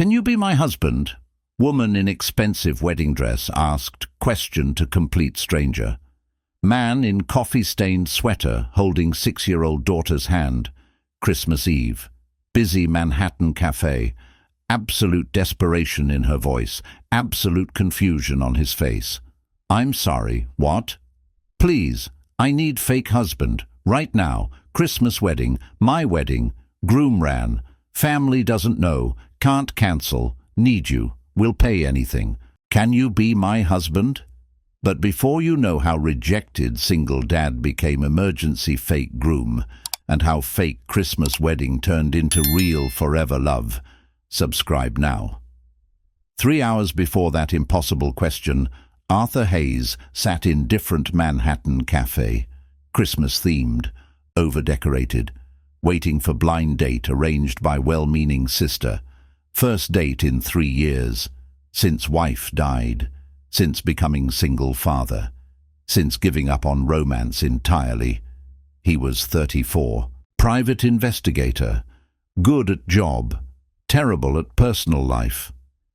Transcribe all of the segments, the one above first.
Can you be my husband? Woman in expensive wedding dress asked, question to complete stranger. Man in coffee-stained sweater holding 6-year-old daughter's hand. Christmas Eve. Busy Manhattan cafe. Absolute desperation in her voice. Absolute confusion on his face. I'm sorry, what? Please, I need fake husband. Right now. Christmas wedding. My wedding. Groom ran. Family doesn't know. Can't cancel. Need you. Will pay anything. Can you be my husband? But before you know how rejected single dad became emergency fake groom, and how fake Christmas wedding turned into real forever love, subscribe now. 3 hours before that impossible question, Arthur Hayes sat in different Manhattan cafe, Christmas-themed, over-decorated, waiting for blind date arranged by well-meaning sister. First date in 3 years, since wife died, since becoming single father, since giving up on romance entirely. He was 34. Private investigator, good at job, terrible at personal life.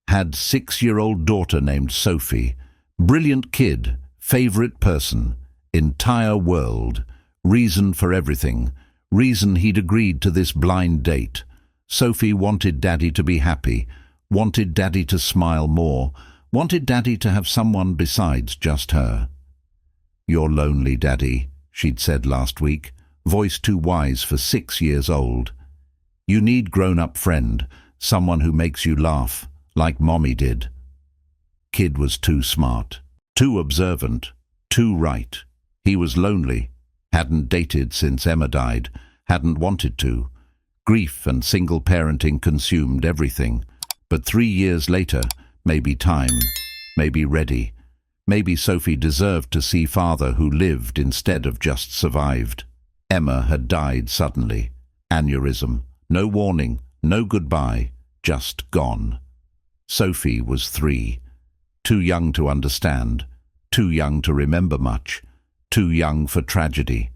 Had 6-year-old daughter named Sophie. Brilliant kid, favorite person, entire world, reason for everything, reason he'd agreed to this blind date. Sophie wanted Daddy to be happy, wanted Daddy to smile more, wanted Daddy to have someone besides just her. You're lonely, Daddy, she'd said last week, voice too wise for 6 years old. You need grown-up friend, someone who makes you laugh, like Mommy did. Kid was too smart, too observant, too right. He was lonely, hadn't dated since Emma died, hadn't wanted to. Grief and single parenting consumed everything. But 3 years later, maybe time, maybe ready. Maybe Sophie deserved to see father who lived instead of just survived. Emma had died suddenly. Aneurysm. No warning, no goodbye, just gone. Sophie was 3. Too young to understand, too young to remember much, too young for tragedy.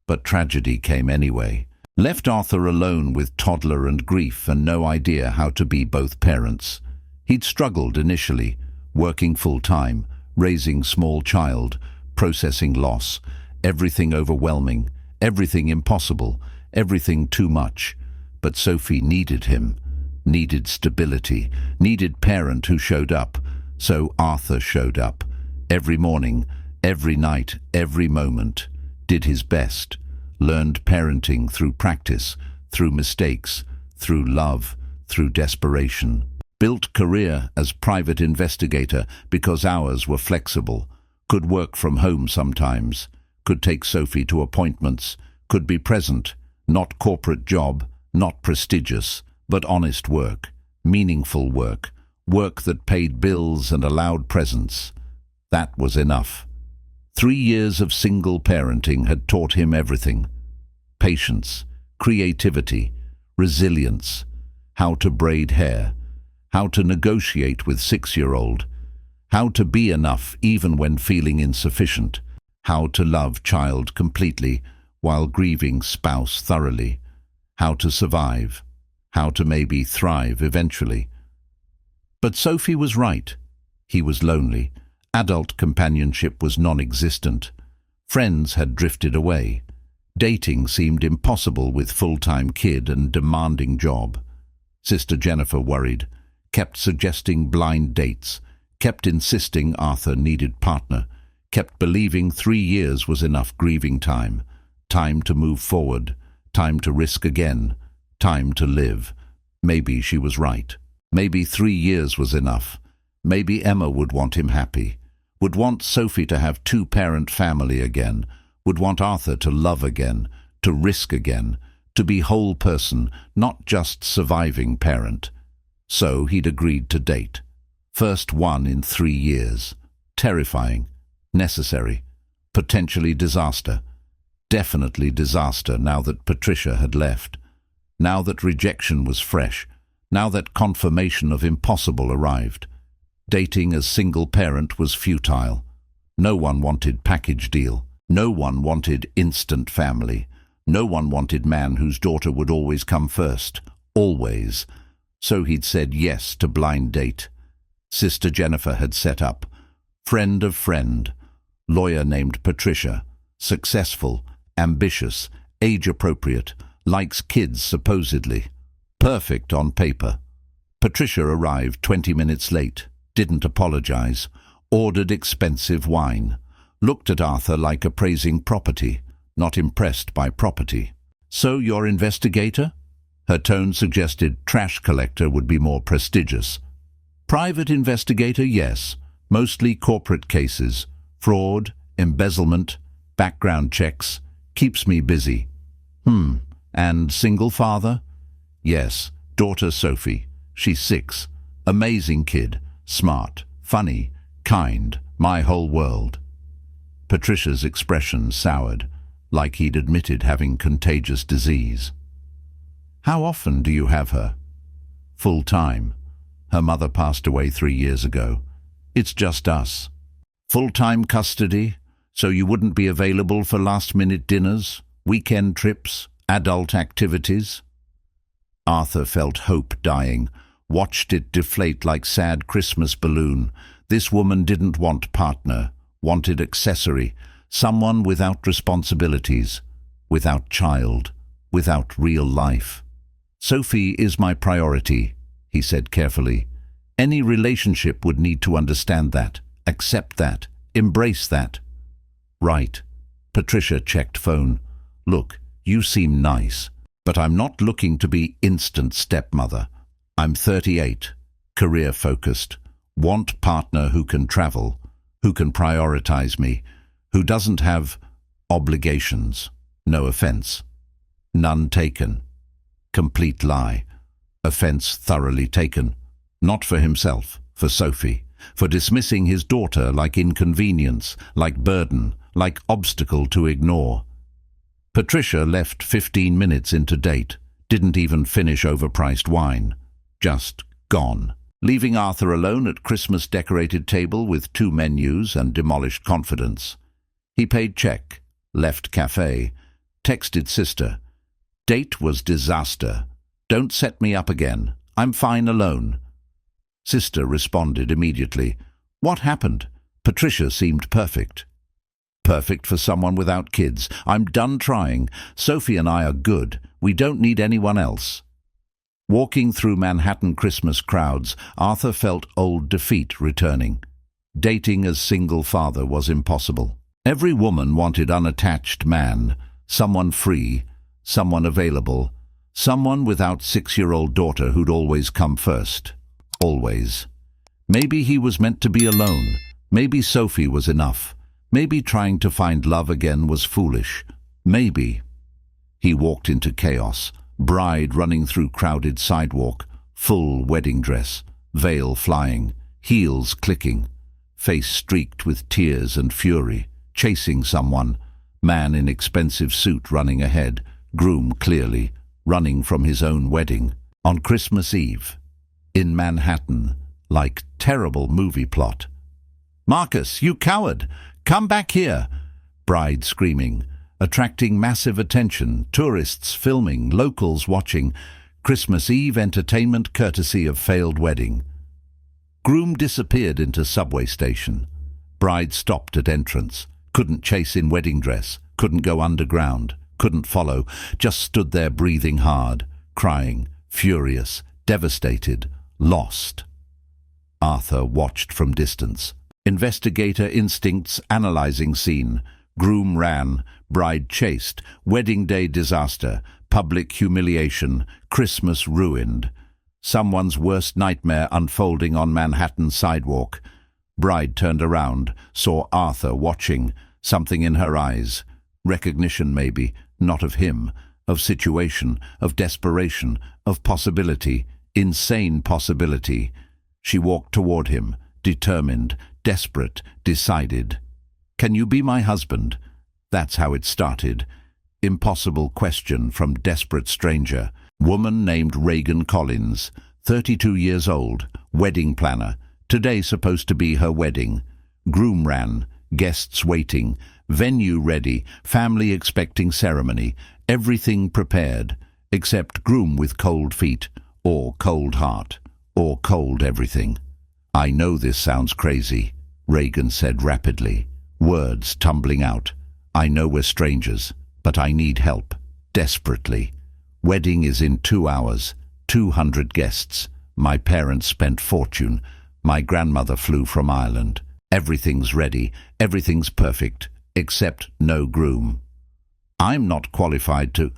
But tragedy came anyway. Left Arthur alone with toddler and grief and no idea how to be both parents. He'd struggled initially, working full-time, raising small child, processing loss, everything overwhelming, everything impossible, everything too much. But Sophie needed him, needed stability, needed parent who showed up. So Arthur showed up. Every morning, every night, every moment. Did his best. Learned parenting through practice, through mistakes, through love, through desperation. Built career as private investigator because hours were flexible. Could work from home sometimes. Could take Sophie to appointments. Could be present. Not corporate job, not prestigious, but honest work. Meaningful work. Work that paid bills and allowed presence. That was enough. 3 years of single parenting had taught him everything. Patience, creativity, resilience, how to braid hair, how to negotiate with 6-year-old, how to be enough even when feeling insufficient, how to love child completely while grieving spouse thoroughly, how to survive, how to maybe thrive eventually. But Sophie was right. He was lonely. Adult companionship was non-existent. Friends had drifted away. Dating seemed impossible with full-time kid and demanding job. Sister Jennifer worried, kept suggesting blind dates, kept insisting Arthur needed partner, kept believing 3 years was enough grieving time, time to move forward, time to risk again, time to live. Maybe she was right. Maybe 3 years was enough. Maybe Emma would want him happy, would want Sophie to have 2-parent family again, would want Arthur to love again, to risk again, to be whole person, not just surviving parent. So he'd agreed to date. First one in 3 years. Terrifying. Necessary. Potentially disaster. Definitely disaster now that Patricia had left. Now that rejection was fresh. Now that confirmation of impossible arrived. Dating as single parent was futile. No one wanted package deal. No one wanted instant family. No one wanted man whose daughter would always come first. Always. So he'd said yes to blind date. Sister Jennifer had set up. Friend of friend. Lawyer named Patricia. Successful, ambitious, age-appropriate, likes kids supposedly. Perfect on paper. Patricia arrived 20 minutes late, didn't apologize, ordered expensive wine, looked at Arthur like appraising property, not impressed by property. So your investigator? Her tone suggested trash collector would be more prestigious. Private investigator, yes. Mostly corporate cases. Fraud, embezzlement, background checks. Keeps me busy. And single father? Yes, daughter Sophie. She's 6. Amazing kid. Smart, funny, kind, my whole world. Patricia's expression soured, like he'd admitted having contagious disease. How often do you have her? Full time. Her mother passed away 3 years ago. It's just us. Full-time custody, so you wouldn't be available for last-minute dinners, weekend trips, adult activities? Arthur felt hope dying, watched it deflate like sad Christmas balloon. This woman didn't want partner, wanted accessory, someone without responsibilities, without child, without real life. Sophie is my priority, he said carefully. Any relationship would need to understand that, accept that, embrace that. Right. Patricia checked phone. Look, you seem nice, but I'm not looking to be instant stepmother. I'm 38, career-focused, want partner who can travel, who can prioritize me, who doesn't have obligations. No offense. None taken. Complete lie. Offense thoroughly taken. Not for himself, for Sophie, for dismissing his daughter like inconvenience, like burden, like obstacle to ignore. Patricia left 15 minutes into date, didn't even finish overpriced wine. Just gone. Leaving Arthur alone at Christmas-decorated table with 2 menus and demolished confidence. He paid check, left cafe, texted sister. Date was disaster. Don't set me up again. I'm fine alone. Sister responded immediately. What happened? Patricia seemed perfect. Perfect for someone without kids. I'm done trying. Sophie and I are good. We don't need anyone else. Walking through Manhattan Christmas crowds, Arthur felt old defeat returning. Dating as single father was impossible. Every woman wanted unattached man, someone free, someone available, someone without 6-year-old daughter who'd always come first. Always. Maybe he was meant to be alone. Maybe Sophie was enough. Maybe trying to find love again was foolish. Maybe. He walked into chaos. Bride running through crowded sidewalk. Full wedding dress. Veil flying. Heels clicking. Face streaked with tears and fury. Chasing someone. Man in expensive suit running ahead. Groom clearly. Running from his own wedding. On Christmas Eve. In Manhattan, like terrible movie plot. Marcus, you coward! Come back here! Bride screaming, attracting massive attention, tourists filming, locals watching, Christmas Eve entertainment courtesy of failed wedding. Groom disappeared into subway station. Bride stopped at entrance, couldn't chase in wedding dress, couldn't go underground, couldn't follow, just stood there breathing hard, crying, furious, devastated, lost. Arthur watched from distance. Investigator instincts analyzing scene. Groom ran, bride chased, wedding day disaster, public humiliation, Christmas ruined. Someone's worst nightmare unfolding on Manhattan sidewalk. Bride turned around, saw Arthur watching, something in her eyes. Recognition maybe, not of him, of situation, of desperation, of possibility. Insane possibility. She walked toward him, determined, desperate, decided. Can you be my husband? That's how it started. Impossible question from desperate stranger. Woman named Reagan Collins, 32 years old, wedding planner. Today supposed to be her wedding. Groom ran, guests waiting, venue ready, family expecting ceremony, everything prepared, except groom with cold feet. or cold heart, or cold everything. I know this sounds crazy, Reagan said rapidly, words tumbling out. I know we're strangers, but I need help, desperately. Wedding is in 2 hours, 200 guests. My parents spent fortune. My grandmother flew from Ireland. Everything's ready, everything's perfect, except no groom. I'm not qualified to...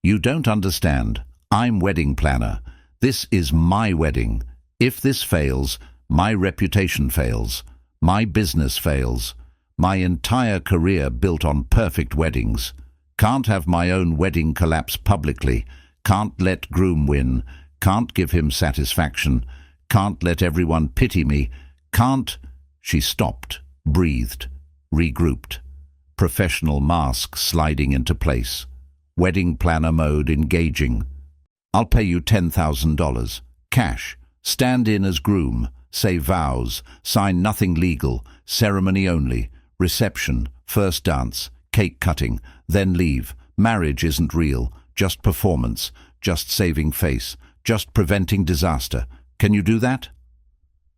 You don't understand. I'm wedding planner. This is my wedding. If this fails, my reputation fails. My business fails. My entire career built on perfect weddings. Can't have my own wedding collapse publicly. Can't let groom win. Can't give him satisfaction. Can't let everyone pity me. Can't... She stopped, breathed, regrouped. Professional mask sliding into place. Wedding planner mode engaging. I'll pay you $10,000. Cash. Stand in as groom. Say vows. Sign nothing legal. Ceremony only. Reception. First dance. Cake cutting. Then leave. Marriage isn't real. Just performance. Just saving face. Just preventing disaster. Can you do that?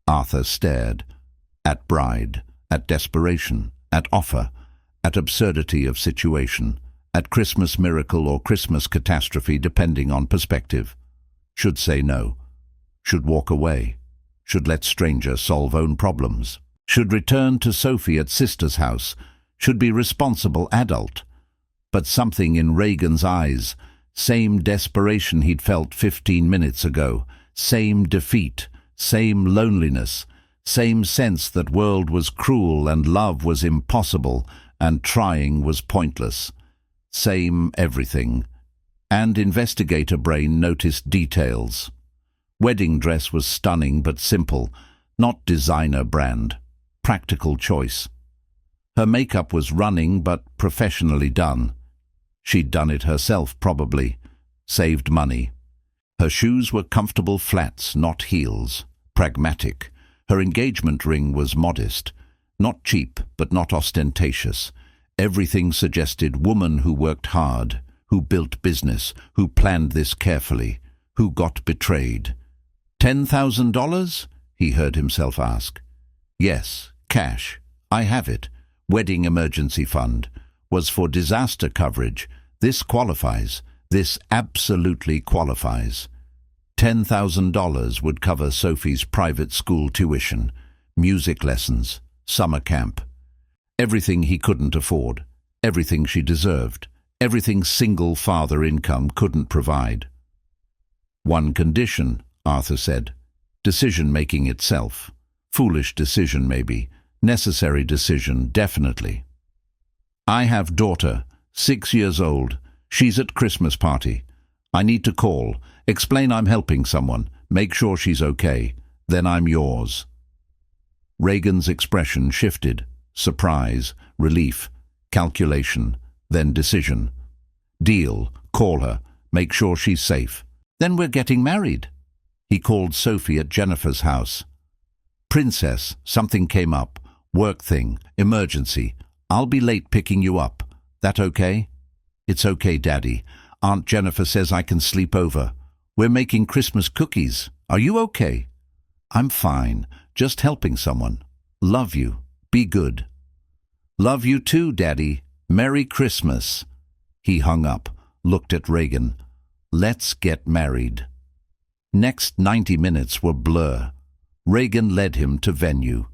Arthur stared. At bride. At desperation. At offer. At absurdity of situation. At Christmas miracle or Christmas catastrophe depending on perspective. Should say no. Should walk away. Should let stranger solve own problems. Should return to Sophie at sister's house. Should be responsible adult. But something in Reagan's eyes, same desperation he'd felt 15 minutes ago, same defeat, same loneliness, same sense that world was cruel and love was impossible and trying was pointless. Same everything. And investigator brain noticed details. Wedding dress was stunning but simple, not designer brand. Practical choice. Her makeup was running but professionally done. She'd done it herself probably. Saved money. Her shoes were comfortable flats, not heels. Pragmatic. Her engagement ring was modest. Not cheap, but not ostentatious. Everything suggested woman who worked hard, who built business, who planned this carefully, who got betrayed. $10,000? He heard himself ask. Yes, cash. I have it. Wedding emergency fund. Was for disaster coverage. This qualifies. This absolutely qualifies. $10,000 would cover Sophie's private school tuition, music lessons, summer camp. Everything he couldn't afford, everything she deserved, everything single father income couldn't provide. One condition, Arthur said. Decision-making itself. Foolish decision, maybe. Necessary decision, definitely. I have daughter, 6 years old. She's at Christmas party. I need to call, explain I'm helping someone, make sure she's okay. Then I'm yours. Reagan's expression shifted. Surprise, relief, calculation, then decision. Deal, call her, make sure she's safe. Then we're getting married. He called Sophie at Jennifer's house. Princess, something came up. Work thing, emergency. I'll be late picking you up. That okay? It's okay, Daddy. Aunt Jennifer says I can sleep over. We're making Christmas cookies. Are you okay? I'm fine. Just helping someone. Love you. Be good. Love you too, Daddy. Merry Christmas. He hung up, looked at Reagan. Let's get married. Next 90 minutes were blur. Reagan led him to venue.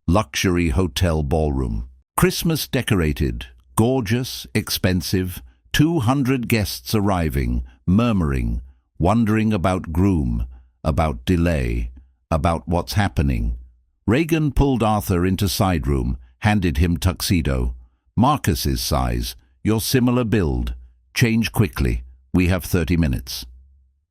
Luxury hotel ballroom. Christmas decorated. Gorgeous, expensive. 200 guests arriving, murmuring, wondering about groom, about delay, about what's happening. Reagan pulled Arthur into side room, handed him tuxedo. Marcus's size, your similar build. Change quickly. We have 30 minutes.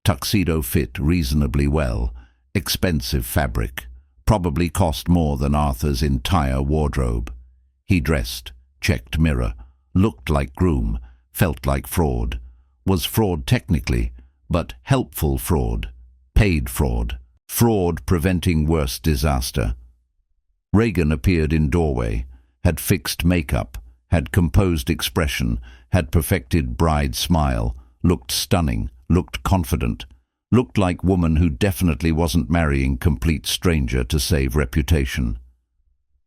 Tuxedo fit reasonably well. Expensive fabric. Probably cost more than Arthur's entire wardrobe. He dressed, checked mirror, looked like groom, felt like fraud. Was fraud technically, but helpful fraud. Paid fraud. Fraud preventing worse disaster. Reagan appeared in doorway, had fixed makeup, had composed expression, had perfected bride smile, looked stunning, looked confident, Looked like woman who definitely wasn't marrying complete stranger to save reputation.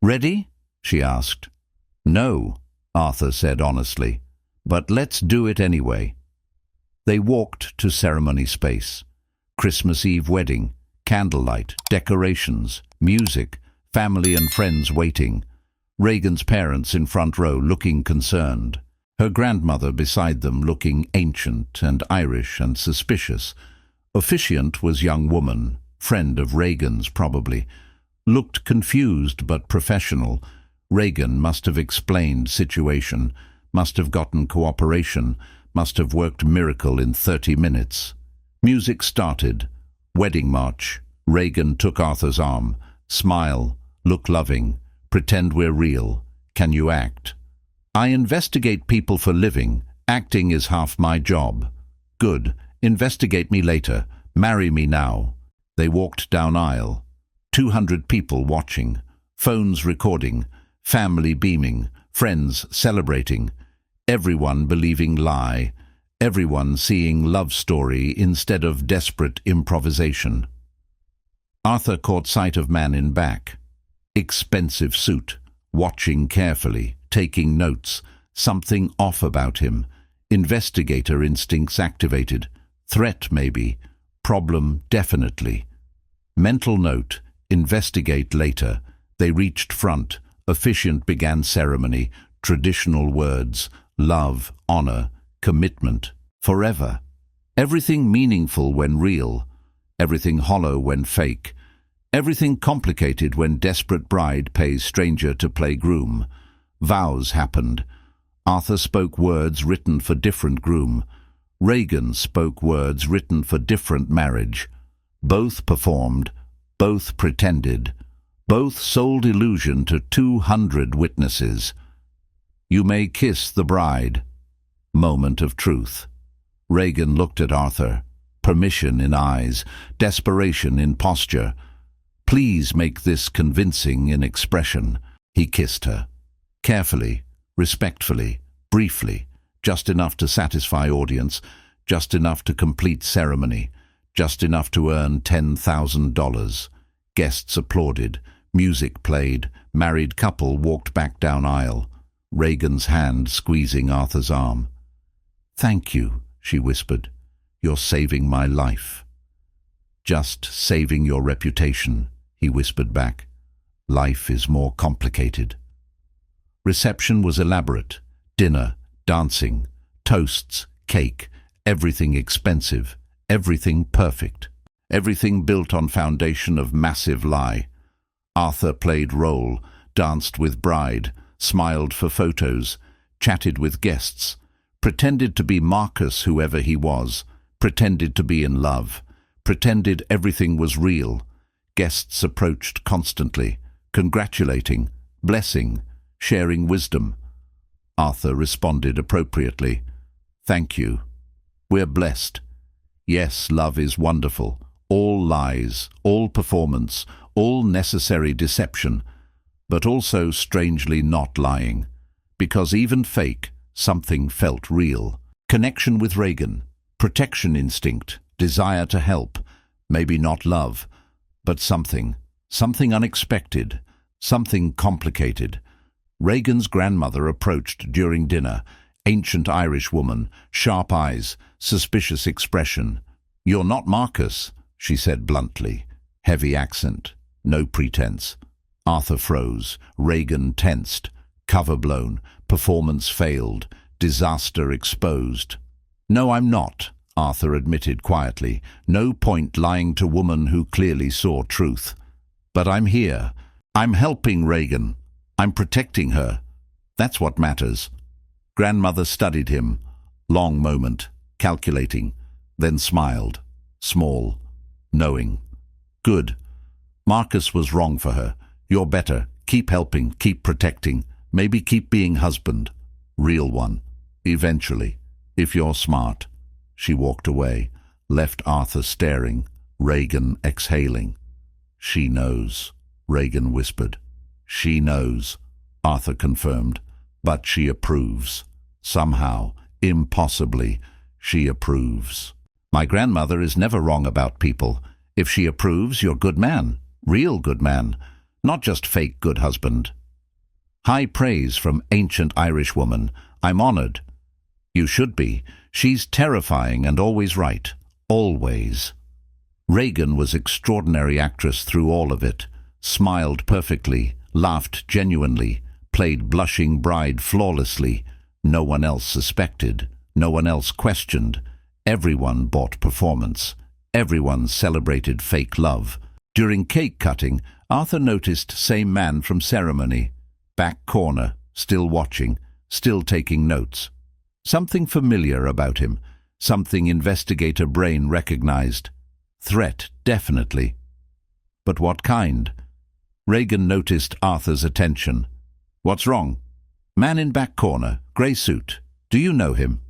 "Ready?" she asked. "No," Arthur said honestly, "but let's do it anyway." They walked to ceremony space. Christmas Eve wedding, candlelight, decorations, music, family and friends waiting. Reagan's parents in front row looking concerned. Her grandmother beside them looking ancient and Irish and suspicious. Officiant was young woman, friend of Reagan's probably. Looked confused but professional. Reagan must have explained situation, must have gotten cooperation, must have worked miracle in 30 minutes. Music started. Wedding march. Reagan took Arthur's arm. Smile. Look loving. Pretend we're real. Can you act? I investigate people for living. Acting is half my job. Good. Investigate me later. Marry me now. They walked down aisle. 200 people watching. Phones recording. Family beaming. Friends celebrating. Everyone believing lie. Everyone seeing love story instead of desperate improvisation. Arthur caught sight of man in back. Expensive suit. Watching carefully. Taking notes. Something off about him. Investigator instincts activated. Threat maybe. Problem definitely. Mental note. Investigate later. They reached front. Officiant began ceremony. Traditional words. Love, honor, commitment. Forever. Everything meaningful when real. Everything hollow when fake. Everything complicated when desperate bride pays stranger to play groom. Vows happened. Arthur spoke words written for different groom. Reagan spoke words written for different marriage. Both performed. Both pretended. Both sold illusion to 200 witnesses. You may kiss the bride. Moment of truth. Reagan looked at Arthur. Permission in eyes. Desperation in posture. Please make this convincing in expression. He kissed her. Carefully, respectfully, briefly, just enough to satisfy audience, just enough to complete ceremony, just enough to earn $10,000. Guests applauded. Music played. Married couple walked back down aisle. Reagan's hand squeezing Arthur's arm. "Thank you," she whispered. "You're saving my life." "Just saving your reputation," he whispered back. "Life is more complicated." Reception was elaborate. Dinner, dancing, toasts, cake, everything expensive, everything perfect. Everything built on foundation of massive lie. Arthur played role, danced with bride, smiled for photos, chatted with guests, pretended to be Marcus whoever he was, pretended to be in love, pretended everything was real. Guests approached constantly, congratulating, blessing, sharing wisdom. Arthur responded appropriately. "Thank you. We're blessed. Yes, love is wonderful. All lies, all performance, all necessary deception, but also strangely not lying. Because even fake, something felt real. Connection with Reagan, protection instinct, desire to help, maybe not love, but something unexpected, something complicated. Reagan's grandmother approached during dinner, ancient Irish woman, sharp eyes, suspicious expression. "You're not Marcus," she said bluntly. Heavy accent, no pretense. Arthur froze. Reagan tensed. Cover blown. Performance failed. Disaster exposed. "No, I'm not," Arthur admitted quietly. "No point lying to woman who clearly saw truth. But I'm here. I'm helping Reagan. I'm protecting her. That's what matters." Grandmother studied him. Long moment, calculating, then smiled. Small, knowing. "Good. Marcus was wrong for her. You're better. Keep helping, keep protecting. Maybe keep being husband. Real one. Eventually. If you're smart." She walked away, left Arthur staring, Reagan exhaling. "She knows," Reagan whispered. "She knows," Arthur confirmed. "But she approves. Somehow, impossibly, she approves." My grandmother is never wrong about people. If she approves, you're good man. Real good man. Not just fake good husband. High praise from ancient Irish woman. I'm honored. You should be. She's terrifying and always right. Always. Regan was extraordinary actress through all of it. Smiled perfectly, laughed genuinely, played blushing bride flawlessly. No one else suspected. No one else questioned. Everyone bought performance. Everyone celebrated fake love. During cake cutting, Arthur noticed same man from ceremony. Back corner, still watching, still taking notes. Something familiar about him. Something investigator brain recognized. Threat, definitely. But what kind? Regan noticed Arthur's attention. What's wrong? Man in back corner, grey suit. Do you know him?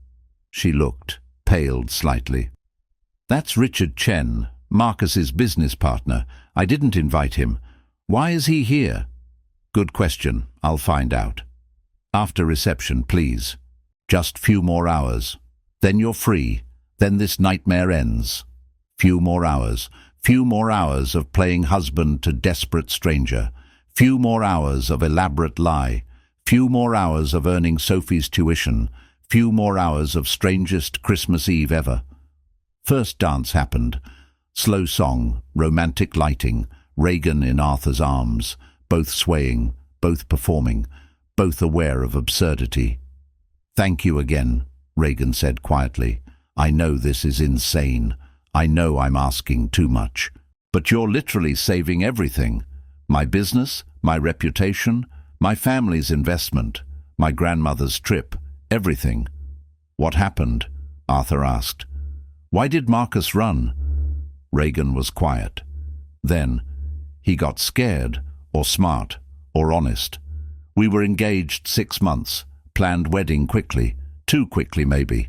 She looked, paled slightly. That's Richard Chen, Marcus's business partner. I didn't invite him. Why is he here? Good question. I'll find out. After reception, please. Just few more hours. Then you're free. Then this nightmare ends. Few more hours. Few more hours of playing husband to desperate stranger. Few more hours of elaborate lie. Few more hours of earning Sophie's tuition. Few more hours of strangest Christmas Eve ever. First dance happened. Slow song, romantic lighting, Regan in Arthur's arms, both swaying, both performing, both aware of absurdity. Thank you again, Regan said quietly. I know this is insane. I know I'm asking too much. But you're literally saving everything. My business, my reputation, my family's investment, my grandmother's trip, everything. What happened? Arthur asked. Why did Marcus run? Regan was quiet. Then, he got scared, or smart, or honest. We were engaged 6 months, planned wedding quickly, too quickly maybe.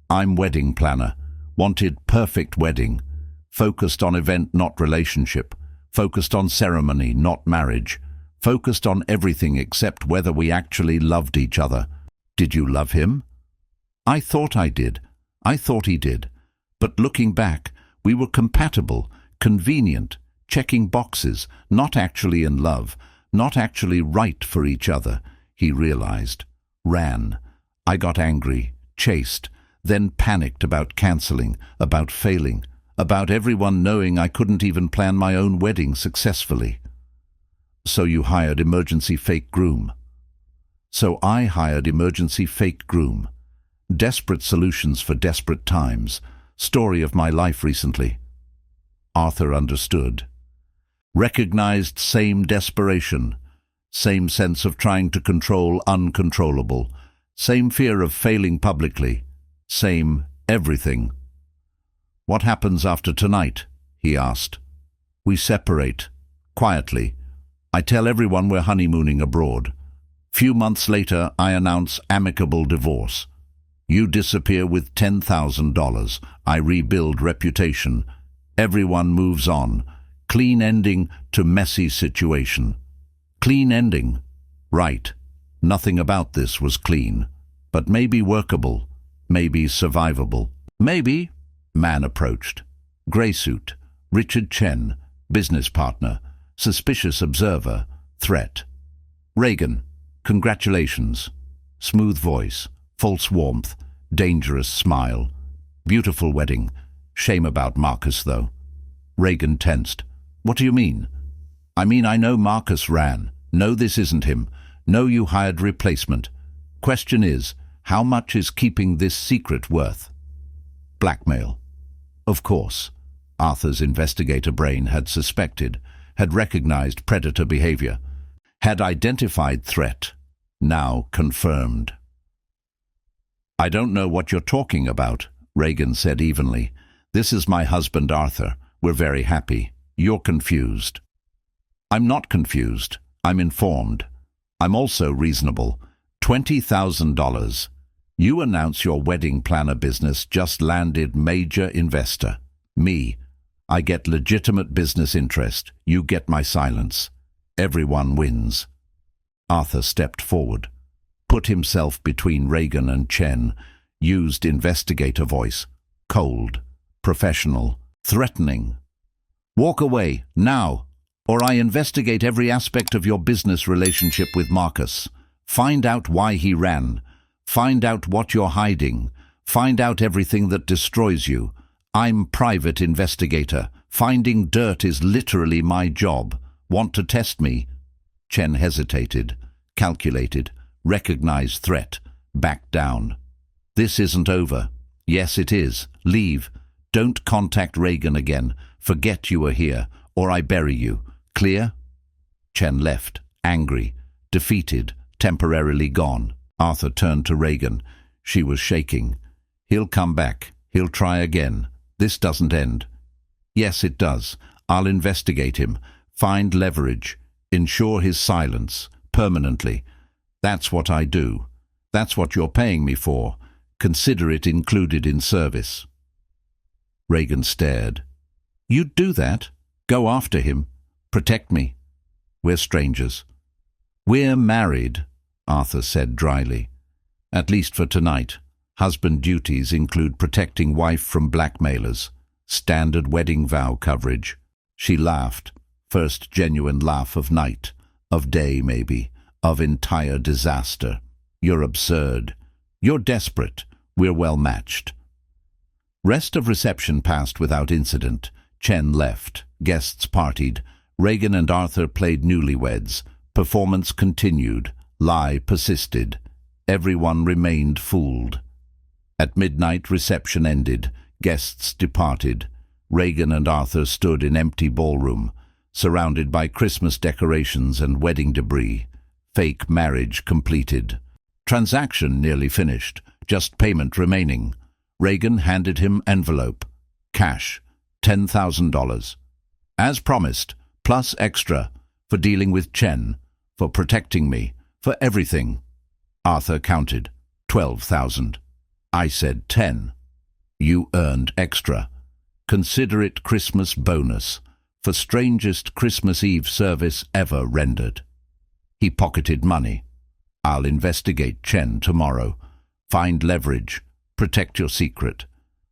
I'm wedding planner, wanted perfect wedding, focused on event not relationship, focused on ceremony not marriage, focused on everything except whether we actually loved each other. Did you love him? I thought I did. I thought he did. But looking back, we were compatible, convenient, checking boxes, not actually in love, not actually right for each other, he realized. Ran. I got angry, chased, then panicked about cancelling, about failing, about everyone knowing I couldn't even plan my own wedding successfully. So you hired emergency fake groom. So I hired emergency fake groom. Desperate solutions for desperate times. Story of my life recently. Arthur understood. Recognized same desperation, same sense of trying to control uncontrollable, same fear of failing publicly, same everything. What happens after tonight? He asked. We separate, quietly. I tell everyone we're honeymooning abroad. Few months later, I announce amicable divorce. You disappear with $10,000. I rebuild reputation. Everyone moves on. Clean ending to messy situation. Clean ending. Right. Nothing about this was clean. But maybe workable. Maybe survivable. Maybe. Man approached. Grey suit. Richard Chen. Business partner. Suspicious observer. Threat. Regan. Congratulations. Smooth voice. False warmth, dangerous smile. Beautiful wedding. Shame about Marcus, though. Regan tensed. What do you mean? I mean I know Marcus ran. No, this isn't him. No, you hired replacement. Question is, how much is keeping this secret worth? Blackmail. Of course. Arthur's investigator brain had suspected, had recognized predator behavior, had identified threat, now confirmed. I don't know what you're talking about, Regan said evenly. This is my husband, Arthur. We're very happy. You're confused. I'm not confused. I'm informed. I'm also reasonable. $20,000. You announce your wedding planner business just landed major investor. Me. I get legitimate business interest. You get my silence. Everyone wins. Arthur stepped forward, put himself between Regan and Chen, used investigator voice, cold, professional, threatening. Walk away, now, or I investigate every aspect of your business relationship with Marcus. Find out why he ran. Find out what you're hiding. Find out everything that destroys you. I'm private investigator. Finding dirt is literally my job. Want to test me? Chen hesitated, calculated, recognized threat, backed down. This isn't over. Yes, it is. Leave. Don't contact Reagan again. Forget you were here, or I bury you. Clear? Chen left, angry, defeated, temporarily gone. Arthur turned to Reagan. She was shaking. He'll come back. He'll try again. This doesn't end. Yes, it does. I'll investigate him, find leverage, ensure his silence, permanently. That's what I do. That's what you're paying me for. Consider it included in service. Reagan stared. You'd do that? Go after him? Protect me? We're strangers. We're married, Arthur said dryly. At least for tonight. Husband duties include protecting wife from blackmailers. Standard wedding vow coverage. She laughed. First genuine laugh of night. Of day, maybe. Of entire disaster. You're absurd. You're desperate. We're well matched. Rest of reception passed without incident. Chen left. Guests partied. Reagan and Arthur played newlyweds. Performance continued. Lie persisted. Everyone remained fooled. At midnight, reception ended. Guests departed. Reagan and Arthur stood in empty ballroom, surrounded by Christmas decorations and wedding debris. Fake marriage completed. Transaction nearly finished. Just payment remaining. Reagan handed him envelope. Cash. $10,000. As promised, plus extra, for dealing with Chen, for protecting me, for everything. Arthur counted. 12,000. I said 10. You earned extra. Consider it Christmas bonus, for strangest Christmas Eve service ever rendered. He pocketed money. I'll investigate Chen tomorrow. Find leverage. Protect your secret.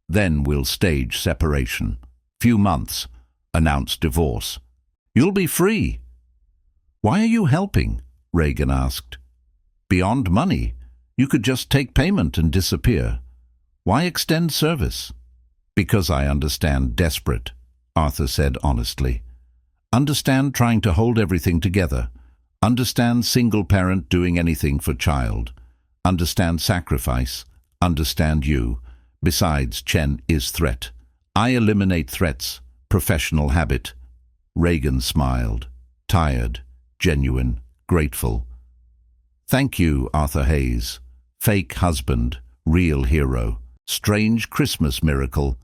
Then we'll stage separation. Few months. Announce divorce. You'll be free. Why are you helping? Reagan asked. Beyond money. You could just take payment and disappear. Why extend service? Because I understand desperate, Arthur said honestly. Understand trying to hold everything together. Understand single parent doing anything for child. Understand sacrifice. Understand you. Besides, Chen is threat. I eliminate threats. Professional habit. Reagan smiled. Tired, genuine, grateful. Thank you, Arthur Hayes. Fake husband, real hero. Strange Christmas miracle.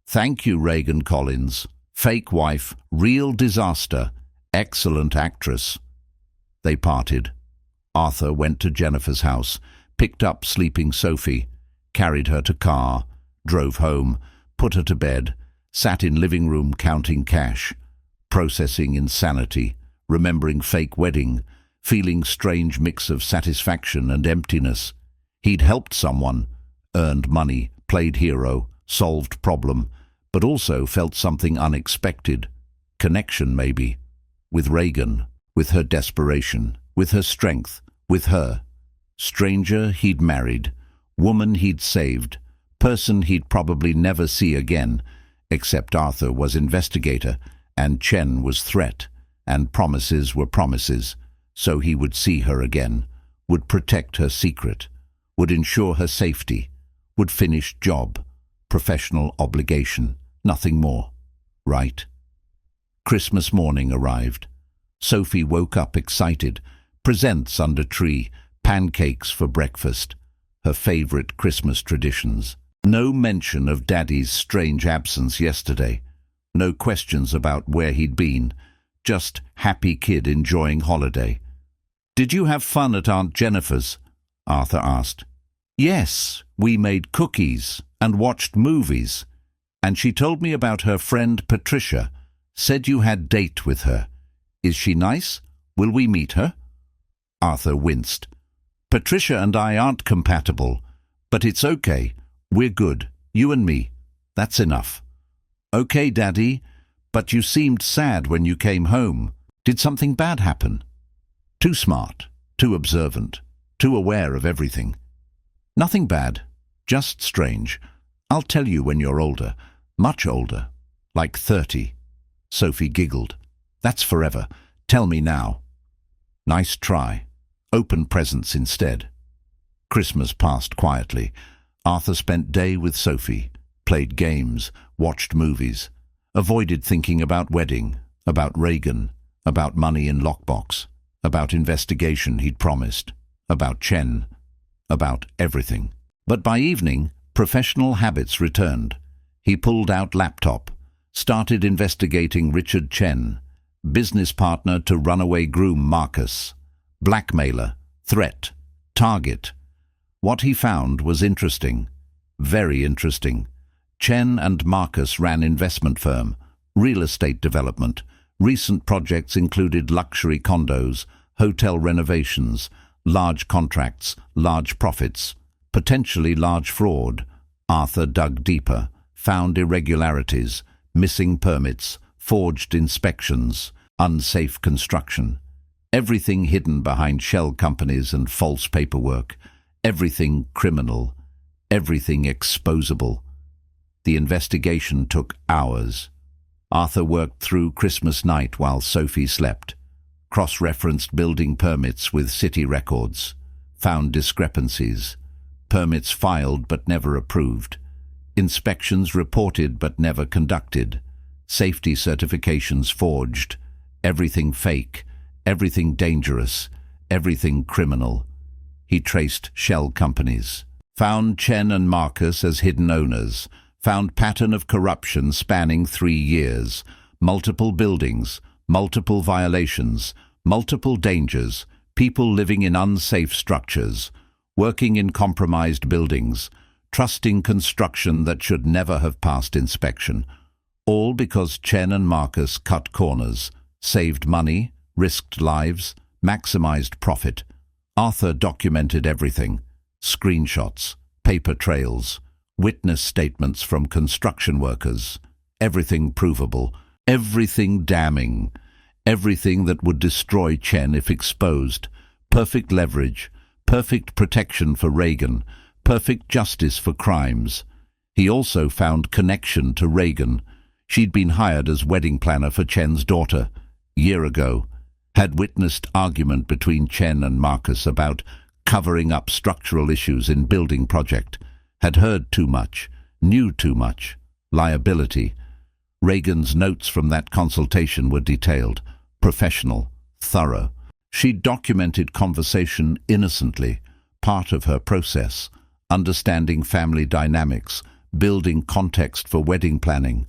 Thank you, Reagan Collins. Fake wife, real disaster. Excellent actress. They parted. Arthur went to Jennifer's house, picked up sleeping Sophie, carried her to car, drove home, put her to bed, sat in living room counting cash, processing insanity, remembering fake wedding, feeling strange mix of satisfaction and emptiness. He'd helped someone, earned money, played hero, solved problem, but also felt something unexpected. Connection, maybe. With Reagan, with her desperation, with her strength, with her. Stranger he'd married, woman he'd saved, person he'd probably never see again, except Arthur was investigator, and Chen was threat, and promises were promises, so he would see her again, would protect her secret, would ensure her safety, would finish job, professional obligation, nothing more. Right? Christmas morning arrived. Sophie woke up excited. Presents under tree, pancakes for breakfast, her favorite Christmas traditions. No mention of Daddy's strange absence yesterday. No questions about where he'd been. Just happy kid enjoying holiday. Did you have fun at Aunt Jennifer's? Arthur asked. Yes, we made cookies and watched movies. And she told me about her friend Patricia. Said you had date with her. Is she nice? Will we meet her? Arthur winced. Patricia and I aren't compatible, but it's okay. We're good, you and me. That's enough. "Okay, Daddy, but you seemed sad when you came home. Did something bad happen?" Too smart, too observant, too aware of everything. "Nothing bad, just strange. I'll tell you when you're older, much older, like 30. Sophie giggled. "That's forever. Tell me now." Nice try. Open presents instead. Christmas passed quietly. Arthur spent day with Sophie, played games, watched movies, avoided thinking about wedding, about Reagan, about money in lockbox, about investigation he'd promised, about Chen, about everything. But by evening, professional habits returned. He pulled out laptop, started investigating Richard Chen, business partner to runaway groom Marcus, blackmailer, threat, target. What he found was interesting, very interesting. Chen and Marcus ran investment firm, real estate development. Recent projects included luxury condos, hotel renovations, large contracts, large profits, potentially large fraud. Arthur dug deeper, found irregularities, missing permits, forged inspections, unsafe construction. Everything hidden behind shell companies and false paperwork. Everything criminal. Everything exposable. The investigation took hours. Arthur worked through Christmas night while Sophie slept. Cross-referenced building permits with city records. Found discrepancies. Permits filed but never approved. Inspections reported but never conducted. Safety certifications forged. Everything fake. Everything dangerous. Everything criminal. He traced shell companies. Found Chen and Marcus as hidden owners. Found pattern of corruption spanning 3 years. Multiple buildings. Multiple violations. Multiple dangers. People living in unsafe structures. Working in compromised buildings. Trusting construction that should never have passed inspection. All because Chen and Marcus cut corners. Saved money. Risked lives. Maximized profit. Arthur documented everything. Screenshots, paper trails, witness statements from construction workers. Everything provable, everything damning, everything that would destroy Chen if exposed. Perfect leverage, perfect protection for Reagan, perfect justice for crimes. He also found connection to Reagan. She'd been hired as wedding planner for Chen's daughter. Year ago. Had witnessed argument between Chen and Marcus about covering up structural issues in building project. Had heard too much, knew too much. Liability. Reagan's notes from that consultation were detailed, professional, thorough. She documented conversation innocently, part of her process, understanding family dynamics, building context for wedding planning.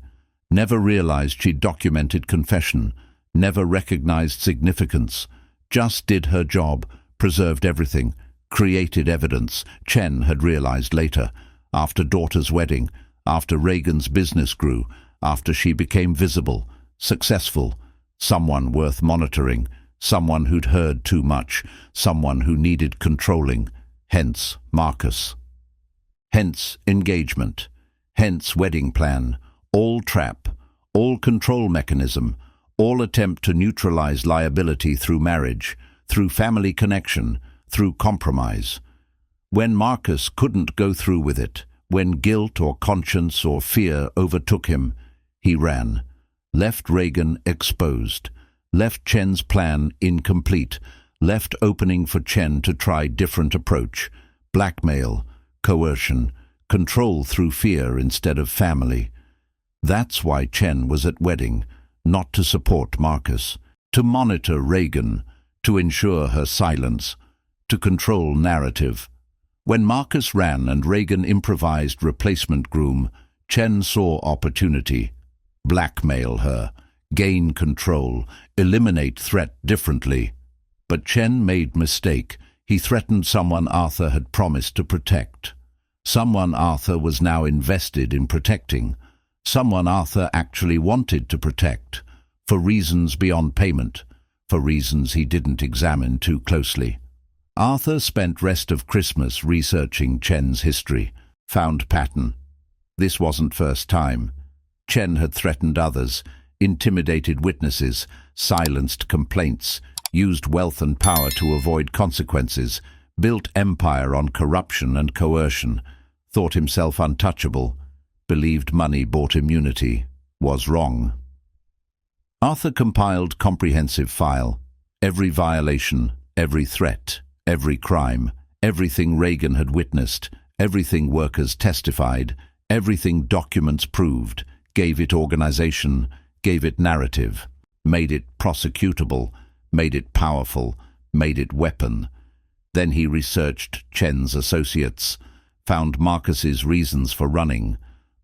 Never realized she documented confession, never recognized significance, just did her job, preserved everything, created evidence. Chen had realized later, after daughter's wedding, after Reagan's business grew, after she became visible, successful, someone worth monitoring, someone who'd heard too much, someone who needed controlling, hence Marcus. Hence engagement, hence wedding plan, all trap, all control mechanism, all attempt to neutralize liability through marriage, through family connection, through compromise. When Marcus couldn't go through with it, when guilt or conscience or fear overtook him, he ran, left Reagan exposed, left Chen's plan incomplete, left opening for Chen to try different approach, blackmail, coercion, control through fear instead of family. That's why Chen was at wedding, not to support Marcus, to monitor Reagan, to ensure her silence, to control narrative. When Marcus ran and Reagan improvised replacement groom, Chen saw opportunity. Blackmail her, gain control, eliminate threat differently. But Chen made mistake. He threatened someone Arthur had promised to protect. Someone Arthur was now invested in protecting. Someone Arthur actually wanted to protect, for reasons beyond payment, for reasons he didn't examine too closely. Arthur spent rest of Christmas researching Chen's history, found pattern. This wasn't first time. Chen had threatened others, intimidated witnesses, silenced complaints, used wealth and power to avoid consequences, built empire on corruption and coercion, thought himself untouchable, believed money bought immunity, was wrong. Arthur compiled comprehensive file, every violation, every threat, every crime, everything Reagan had witnessed, everything workers testified, everything documents proved, gave it organization, gave it narrative, made it prosecutable, made it powerful, made it weapon. Then he researched Chen's associates, found Marcus's reasons for running.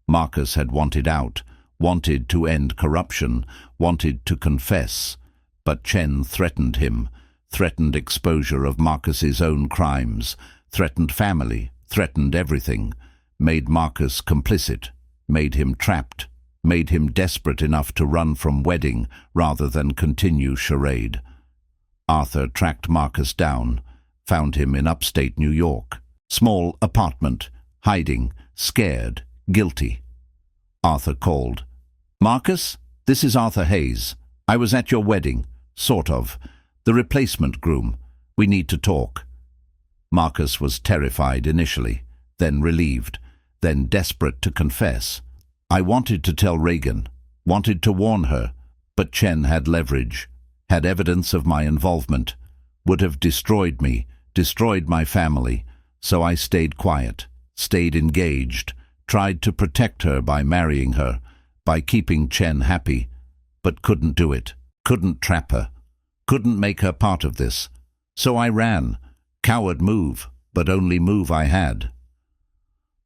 Marcus had wanted out, wanted to end corruption, wanted to confess, but Chen threatened him, threatened exposure of Marcus's own crimes, threatened family, threatened everything, made Marcus complicit, made him trapped, made him desperate enough to run from wedding rather than continue charade. Arthur tracked Marcus down, found him in upstate New York. Small apartment, hiding, scared, guilty. Arthur called. "Marcus, this is Arthur Hayes. I was at your wedding, sort of. The replacement groom. We need to talk." Marcus was terrified initially, then relieved, then desperate to confess. "I wanted to tell Reagan, wanted to warn her, but Chen had leverage, had evidence of my involvement, would have destroyed me, destroyed my family, so I stayed quiet, stayed engaged, tried to protect her by marrying her, by keeping Chen happy, but couldn't do it, couldn't trap her, couldn't make her part of this. So I ran. Coward move, but only move I had."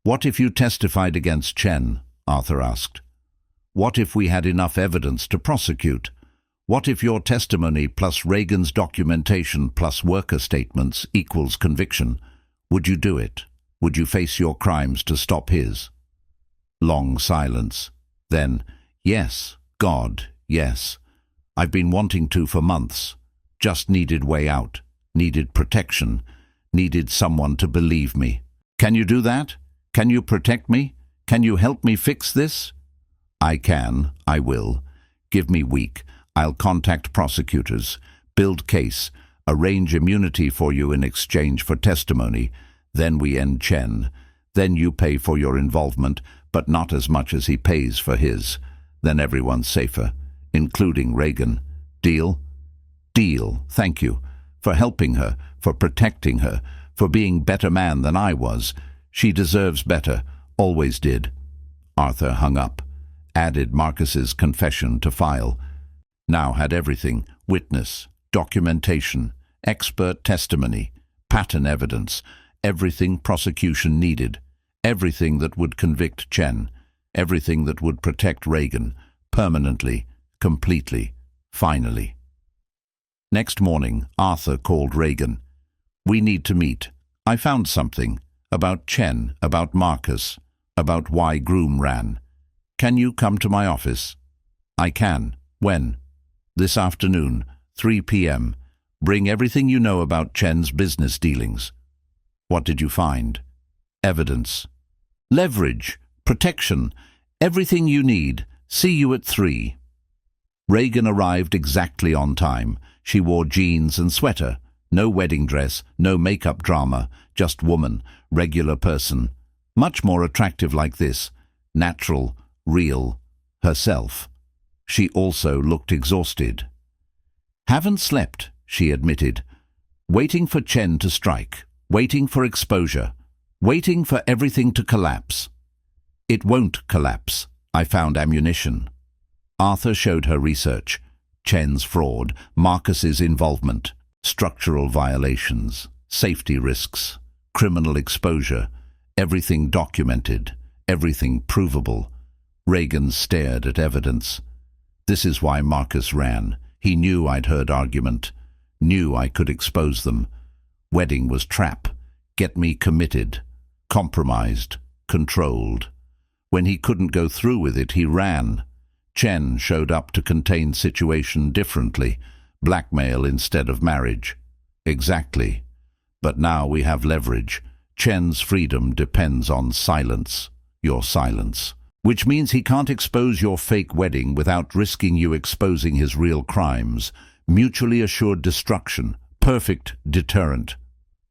"What if you testified against Chen?" Arthur asked. "What if we had enough evidence to prosecute? What if your testimony plus Reagan's documentation plus worker statements equals conviction? Would you do it? Would you face your crimes to stop his?" Long silence. Then, "Yes, God, yes. I've been wanting to for months. Just needed way out, needed protection, needed someone to believe me. Can you do that? Can you protect me? Can you help me fix this?" "I can, I will. Give me week. I'll contact prosecutors, build case, arrange immunity for you in exchange for testimony. Then we end Chen. Then you pay for your involvement, but not as much as he pays for his. Then everyone's safer, including Reagan. Deal?" "Deal, thank you. For helping her, for protecting her, for being better man than I was. She deserves better, always did." Arthur hung up, added Marcus's confession to file. Now had everything, witness, documentation, expert testimony, pattern evidence, everything prosecution needed, everything that would convict Chen, everything that would protect Reagan, permanently, completely, finally. Next morning, Arthur called Reagan. "We need to meet. I found something. About Chen, about Marcus, about why Groom ran. Can you come to my office?" "I can. When?" "This afternoon, 3 p.m. Bring everything you know about Chen's business dealings." "What did you find?" "Evidence. Leverage, protection, everything you need. See you at 3. Reagan arrived exactly on time. She wore jeans and sweater. No wedding dress, no makeup drama, just woman, regular person. Much more attractive like this. Natural, real, herself. She also looked exhausted. "Haven't slept," she admitted. "Waiting for Chen to strike. Waiting for exposure. Waiting for everything to collapse." "It won't collapse. I found ammunition." Arthur showed her research. Chen's fraud, Marcus's involvement, structural violations, safety risks, criminal exposure, everything documented, everything provable. Reagan stared at evidence. "This is why Marcus ran. He knew I'd heard argument, knew I could expose them. Wedding was trap, get me committed, compromised, controlled. When he couldn't go through with it, he ran. Chen showed up to contain situation differently, blackmail instead of marriage." "Exactly. But now we have leverage. Chen's freedom depends on silence, your silence." which means he can't expose your fake wedding without risking you exposing his real crimes. Mutually assured destruction. Perfect deterrent.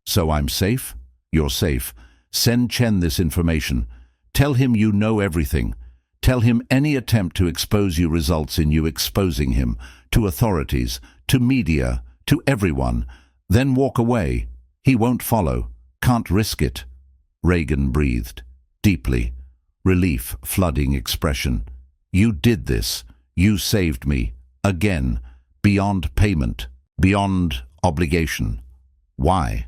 So I'm safe? You're safe. Send Chen this information. Tell him you know everything. Tell him any attempt to expose you results in you exposing him, to authorities, to media, to everyone. Then walk away. He won't follow. Can't risk it. Reagan breathed. Deeply. Relief flooding expression. You did this. You saved me. Again. Beyond payment. Beyond obligation. Why?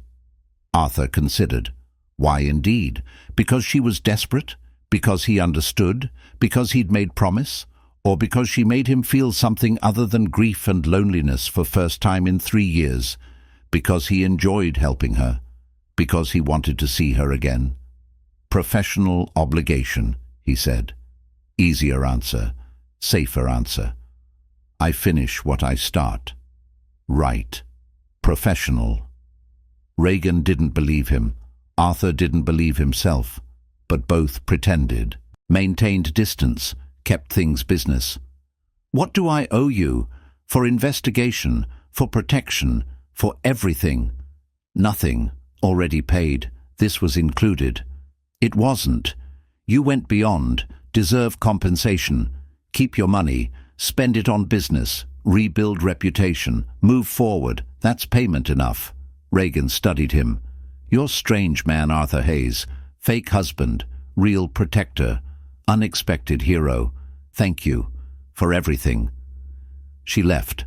Arthur considered. Why indeed? Because she was desperate? Because he understood? Because he'd made promise? Or because she made him feel something other than grief and loneliness for first time in 3 years? Because he enjoyed helping her? Because he wanted to see her again? Professional obligation, he said. Easier answer. Safer answer. I finish what I start. Right. Professional. Reagan didn't believe him. Arthur didn't believe himself. But both pretended, maintained distance, kept things business. What do I owe you? For investigation, for protection, for everything. Nothing. Already paid. This was included. It wasn't. You went beyond. Deserve compensation. Keep your money. Spend it on business. Rebuild reputation. Move forward. That's payment enough. Reagan studied him. You're strange man, Arthur Hayes. Fake husband. Real protector. Unexpected hero. Thank you. For everything. She left.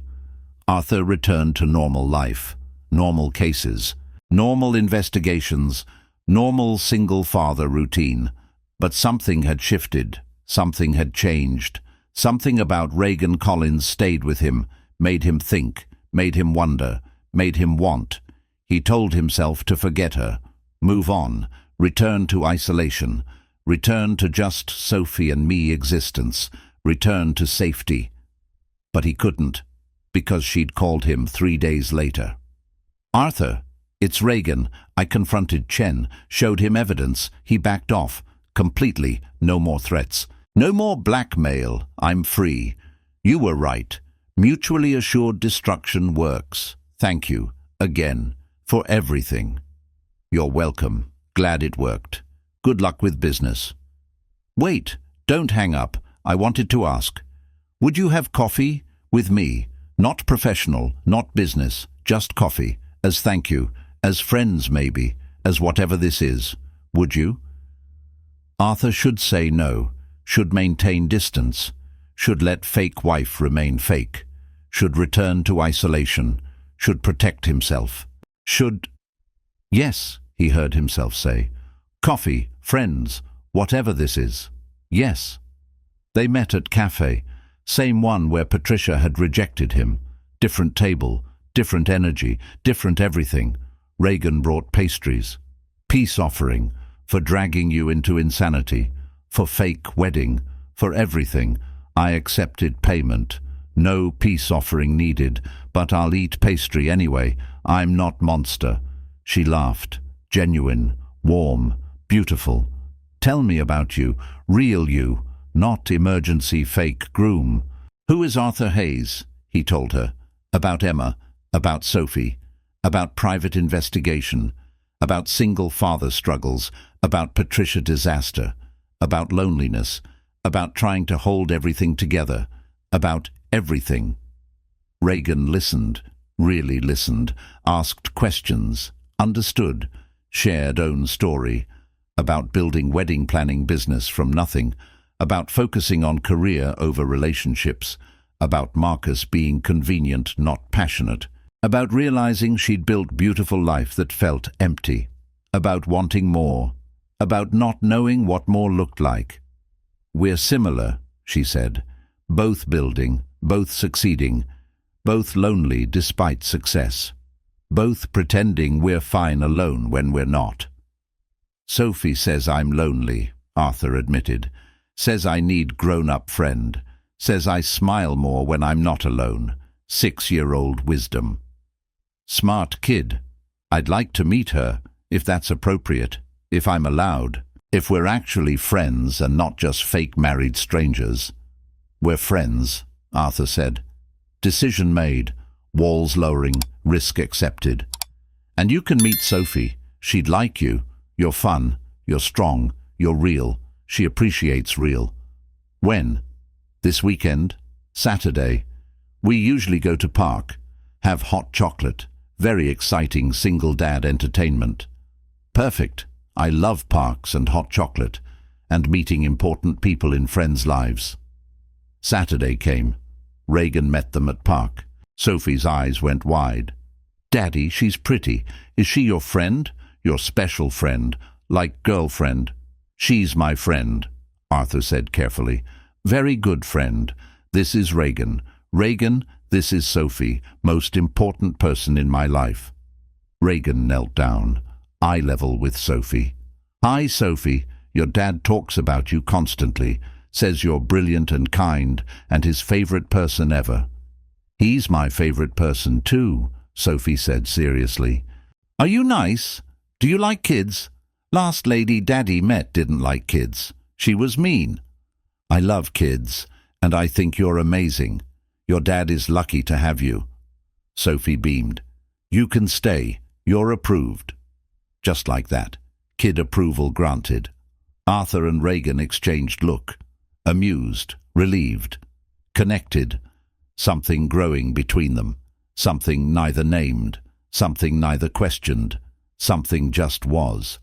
Arthur returned to normal life. Normal cases. Normal investigations. Normal single-father routine. But something had shifted. Something had changed. Something about Reagan Collins stayed with him, made him think, made him wonder, made him want. He told himself to forget her, move on, return to isolation, return to just Sophie and me existence, return to safety. But he couldn't, because she'd called him 3 days later. Arthur, it's Reagan. I confronted Chen, showed him evidence. He backed off. Completely. No more threats. No more blackmail. I'm free. You were right. Mutually assured destruction works. Thank you. Again. For everything. You're welcome. Glad it worked. Good luck with business. Wait. Don't hang up. I wanted to ask. Would you have coffee? With me. Not professional. Not business. Just coffee. As thank you. As friends, maybe. As whatever this is. Would you? Arthur should say no. Should maintain distance. Should let fake wife remain fake. Should return to isolation. Should protect himself. Should... Yes, he heard himself say. Coffee, friends, whatever this is. Yes. They met at cafe. Same one where Patricia had rejected him. Different table, different energy, different everything. Reagan brought pastries. Peace offering, for dragging you into insanity. For fake wedding, for everything. I accepted payment. No peace offering needed, but I'll eat pastry anyway. I'm not monster. She laughed. Genuine, warm, beautiful. Tell me about you, real you, not emergency fake groom. Who is Arthur Hayes? He told her. About Emma, about Sophie, about private investigation, about single father struggles, about Patricia disaster, about loneliness, about trying to hold everything together, about everything. Reagan listened, really listened, asked questions, understood, shared own story, about building wedding planning business from nothing, about focusing on career over relationships, about Marcus being convenient, not passionate, about realizing she'd built beautiful life that felt empty, about wanting more, about not knowing what more looked like. We're similar, she said, both building, both succeeding, both lonely despite success, both pretending we're fine alone when we're not. Sophie says I'm lonely, Arthur admitted, says I need grown-up friend, says I smile more when I'm not alone. 6-year-old wisdom. Smart kid. I'd like to meet her, if that's appropriate, if I'm allowed. If we're actually friends and not just fake married strangers. We're friends, Arthur said. Decision made, walls lowering, risk accepted. And you can meet Sophie. She'd like you. You're fun, you're strong, you're real. She appreciates real. When? This weekend? Saturday. We usually go to park, have hot chocolate, very exciting single dad entertainment. Perfect. I love parks and hot chocolate, and meeting important people in friends' lives. Saturday came. Reagan met them at park. Sophie's eyes went wide. Daddy, she's pretty. Is she your friend? Your special friend? Like girlfriend? She's my friend, Arthur said carefully. Very good friend. This is Reagan. Reagan, this is Sophie, most important person in my life. Reagan knelt down, eye level with Sophie. Hi, Sophie. Your dad talks about you constantly, says you're brilliant and kind, and his favorite person ever. He's my favorite person too, Sophie said seriously. Are you nice? Do you like kids? Last lady Daddy met didn't like kids. She was mean. I love kids, and I think you're amazing. Your dad is lucky to have you. Sophie beamed. You can stay. You're approved. Just like that. Kid approval granted. Arthur and Reagan exchanged look. Amused, relieved, connected. Something growing between them. Something neither named. Something neither questioned. Something just was.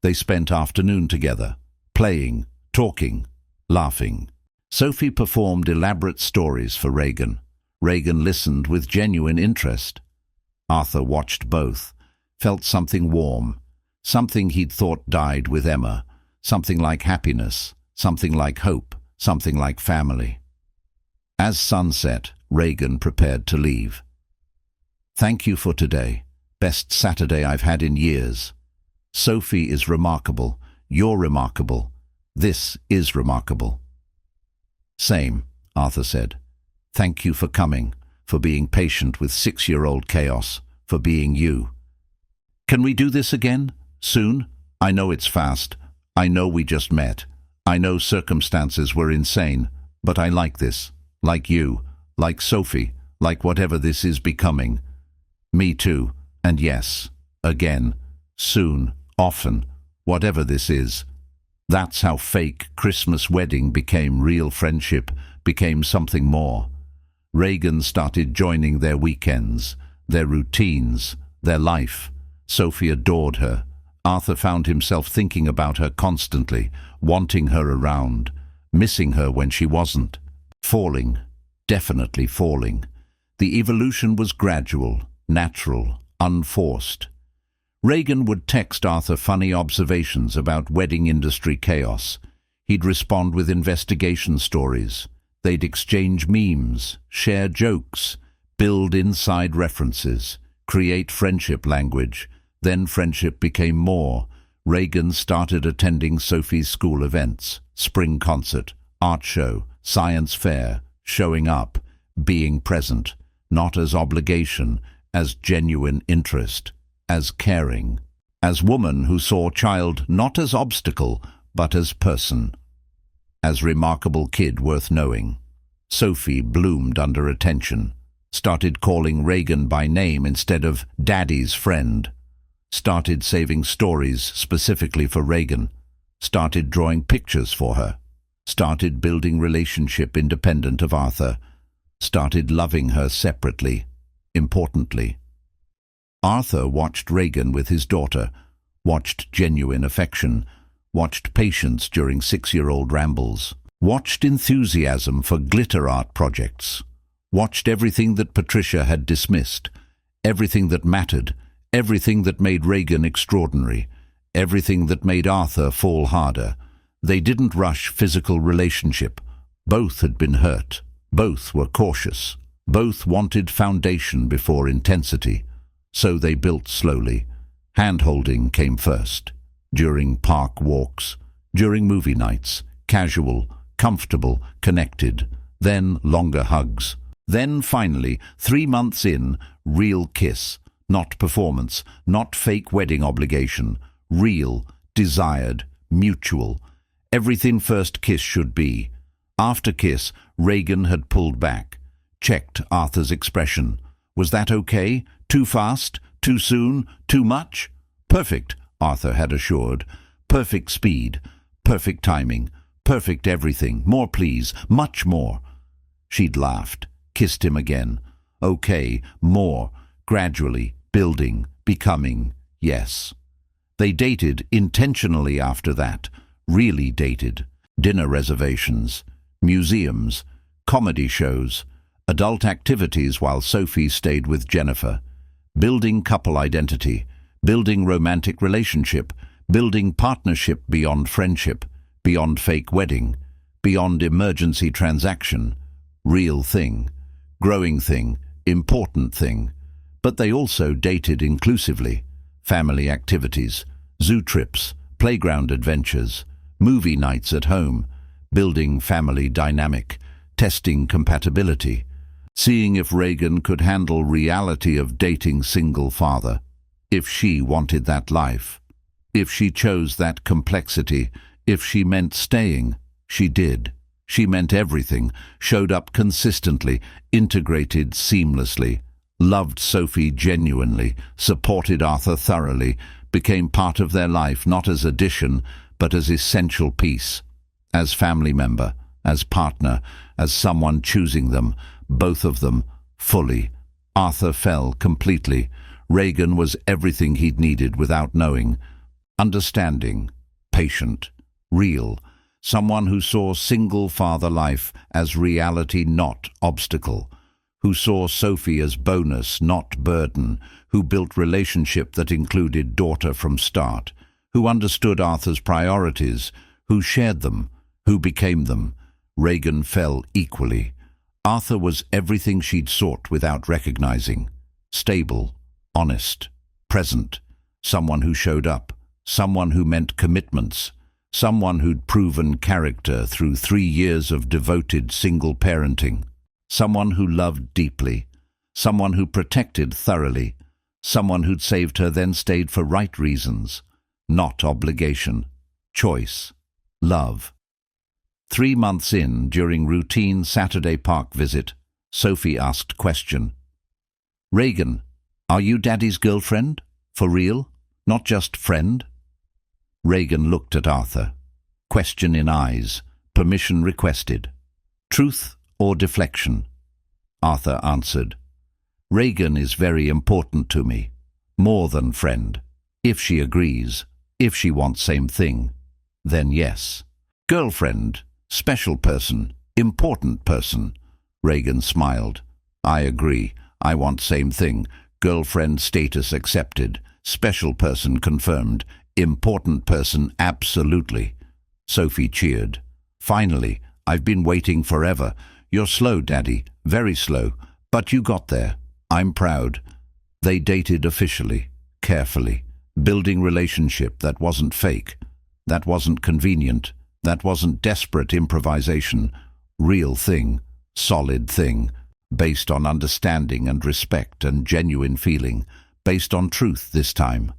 They spent afternoon together, playing, talking, laughing. Sophie performed elaborate stories for Reagan. Reagan listened with genuine interest. Arthur watched both, felt something warm, something he'd thought died with Emma, something like happiness, something like hope, something like family. As sunset, Reagan prepared to leave. Thank you for today. Best Saturday I've had in years. Sophie is remarkable. You're remarkable. This is remarkable. Same, Arthur said. Thank you for coming, for being patient with 6-year-old chaos, for being you. Can we do this again? Soon? I know it's fast. I know we just met. I know circumstances were insane, but I like this. Like you. Like Sophie. Like whatever this is becoming. Me too. And yes. Again. Soon. Often. Whatever this is. That's how fake Christmas wedding became real friendship, became something more. Reagan started joining their weekends, their routines, their life. Sophie adored her. Arthur found himself thinking about her constantly, wanting her around, missing her when she wasn't. Falling, definitely falling. The evolution was gradual, natural, unforced. Reagan would text Arthur funny observations about wedding industry chaos. He'd respond with investigation stories. They'd exchange memes, share jokes, build inside references, create friendship language. Then friendship became more. Reagan started attending Sophie's school events, spring concert, art show, science fair, showing up, being present, not as obligation, as genuine interest, as caring, as woman who saw child not as obstacle, but as person, as remarkable kid worth knowing. Sophie bloomed under attention, started calling Reagan by name instead of Daddy's friend, started saving stories specifically for Reagan, started drawing pictures for her, started building relationship independent of Arthur, started loving her separately, importantly. Arthur watched Reagan with his daughter, watched genuine affection, watched patience during 6-year-old rambles, watched enthusiasm for glitter art projects, watched everything that Patricia had dismissed, everything that mattered, everything that made Reagan extraordinary, everything that made Arthur fall harder. They didn't rush physical relationship. Both had been hurt. Both were cautious. Both wanted foundation before intensity. So they built slowly. Hand-holding came first. During park walks, during movie nights, casual, comfortable, connected. Then longer hugs. Then finally, 3 months in, real kiss. Not performance, not fake wedding obligation. Real, desired, mutual. Everything first kiss should be. After kiss, Regan had pulled back, checked Arthur's expression. Was that okay? Too fast? Too soon? Too much? Perfect, Arthur had assured. Perfect speed, perfect timing, perfect everything. More please, much more. She'd laughed, kissed him again. Okay, more, gradually, building, becoming, yes. They dated intentionally after that, really dated. Dinner reservations, museums, comedy shows, adult activities while Sophie stayed with Jennifer. Building couple identity, building romantic relationship, building partnership beyond friendship, beyond fake wedding, beyond emergency transaction. Real thing, growing thing, important thing. But they also dated inclusively. Family activities, zoo trips, playground adventures, movie nights at home, building family dynamic, testing compatibility, seeing if Regan could handle reality of dating single father, if she wanted that life, if she chose that complexity, if she meant staying. She did. She meant everything, showed up consistently, integrated seamlessly, loved Sophie genuinely, supported Arthur thoroughly, became part of their life not as addition, but as essential piece, as family member, as partner, as someone choosing them, both of them, fully. Arthur fell completely. Regan was everything he'd needed without knowing. Understanding, patient, real, someone who saw single-father life as reality, not obstacle, who saw Sophie as bonus, not burden, who built relationship that included daughter from start, who understood Arthur's priorities, who shared them, who became them. Regan fell equally. Arthur was everything she'd sought without recognizing. Stable, honest, present, someone who showed up, someone who meant commitments, someone who'd proven character through 3 years of devoted single parenting, someone who loved deeply, someone who protected thoroughly, someone who'd saved her then stayed for right reasons, not obligation, choice, love. 3 months in, during routine Saturday park visit, Sophie asked question. Regan, are you Daddy's girlfriend? For real? Not just friend? Regan looked at Arthur. Question in eyes. Permission requested. Truth or deflection? Arthur answered. Regan is very important to me. More than friend. If she agrees, if she wants same thing, then yes. Girlfriend, special person, important person. Regan smiled. I agree. I want same thing. Girlfriend status accepted. Special person confirmed. Important person absolutely. Sophie cheered. Finally, I've been waiting forever. You're slow, Daddy, very slow, but you got there. I'm proud. They dated officially, carefully, building relationship that wasn't fake, that wasn't convenient, that wasn't desperate improvisation. Real thing, solid thing, based on understanding and respect and genuine feeling, based on truth this time.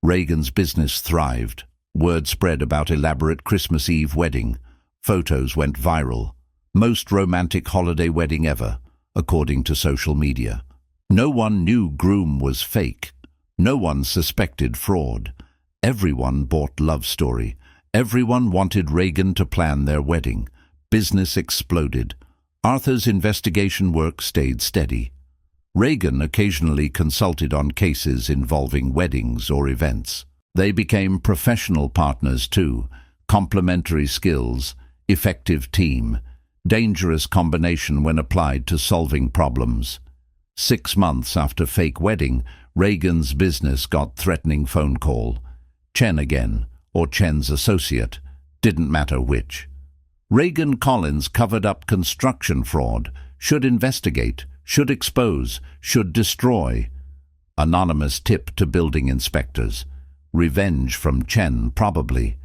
Regan's business thrived. Word spread about elaborate Christmas Eve wedding. Photos went viral. Most romantic holiday wedding ever, according to social media. No one knew groom was fake. No one suspected fraud. Everyone bought love story. Everyone wanted Regan to plan their wedding. Business exploded. Arthur's investigation work stayed steady. Regan occasionally consulted on cases involving weddings or events. They became professional partners too. Complementary skills, effective team, dangerous combination when applied to solving problems. 6 months after fake wedding, Regan's business got threatening phone call. Chen again, or Chen's associate, didn't matter which. Regan Collins covered up construction fraud, should investigate, should expose, should destroy. Anonymous tip to building inspectors. Revenge from Chen, probably.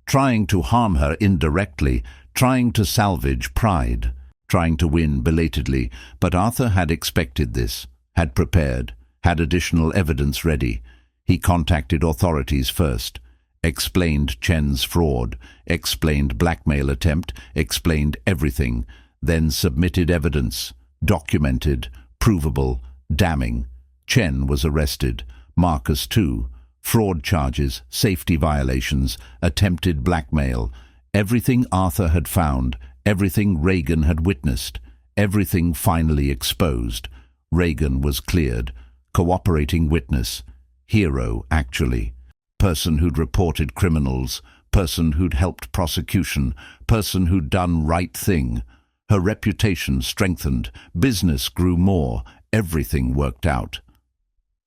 Trying to harm her indirectly, trying to salvage pride, trying to win belatedly. But Arthur had expected this, had prepared, had additional evidence ready. He contacted authorities first. explained Chen's fraud, explained blackmail attempt, explained everything, then submitted evidence, documented, provable, damning. Chen was arrested, Marcus too. Fraud charges, safety violations, attempted blackmail. Everything Arthur had found, everything Regan had witnessed, everything finally exposed. Regan was cleared. Cooperating witness. Hero, actually. Person who'd reported criminals. Person who'd helped prosecution. Person who'd done right thing. Her reputation strengthened. Business grew more. Everything worked out.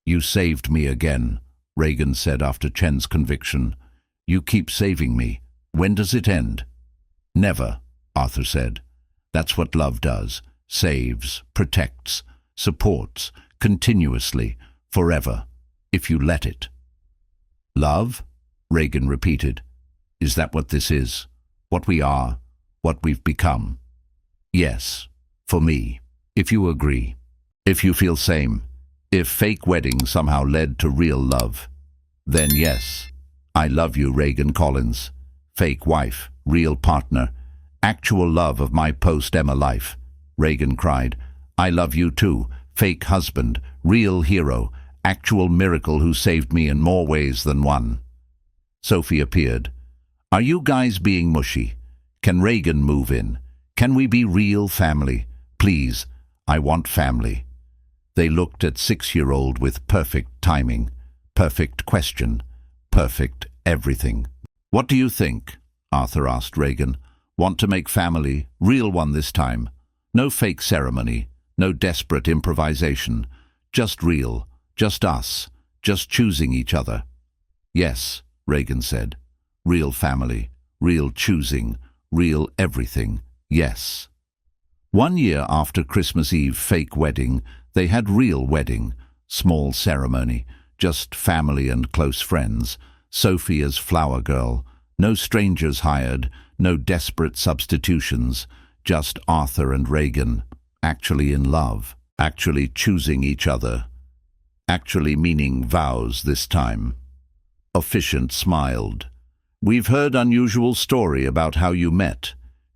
"You saved me again," Regan said after Chen's conviction. "You keep saving me. When does it end?" "Never," Arthur said. "That's what love does. Saves, protects, supports, continuously, forever, if you let it." "Love?" Regan repeated. "Is that what this is? What we are? What we've become?" "Yes, for me, if you agree. If you feel same. If fake wedding somehow led to real love. Then yes, I love you, Regan Collins. Fake wife, real partner, actual love of my post-Emma life." Regan cried. "I love you too, fake husband, real hero, actual miracle who saved me in more ways than one." Sophie appeared. "Are you guys being mushy? Can Regan move in? Can we be real family? Please, I want family." They looked at 6-year-old with perfect timing, perfect question, perfect everything. "What do you think?" Arthur asked Regan. "Want to make family, real one this time? No fake ceremony, no desperate improvisation, just real, just us, just choosing each other." "Yes," Regan said. "Real family, real choosing, real everything, yes." 1 year after Christmas Eve fake wedding, they had real wedding, small ceremony, just family and close friends. Sophie as flower girl, no strangers hired, no desperate substitutions, just Arthur and Regan, actually in love, actually choosing each other, actually meaning vows this time. Officiant smiled. "We've heard unusual story about how you met.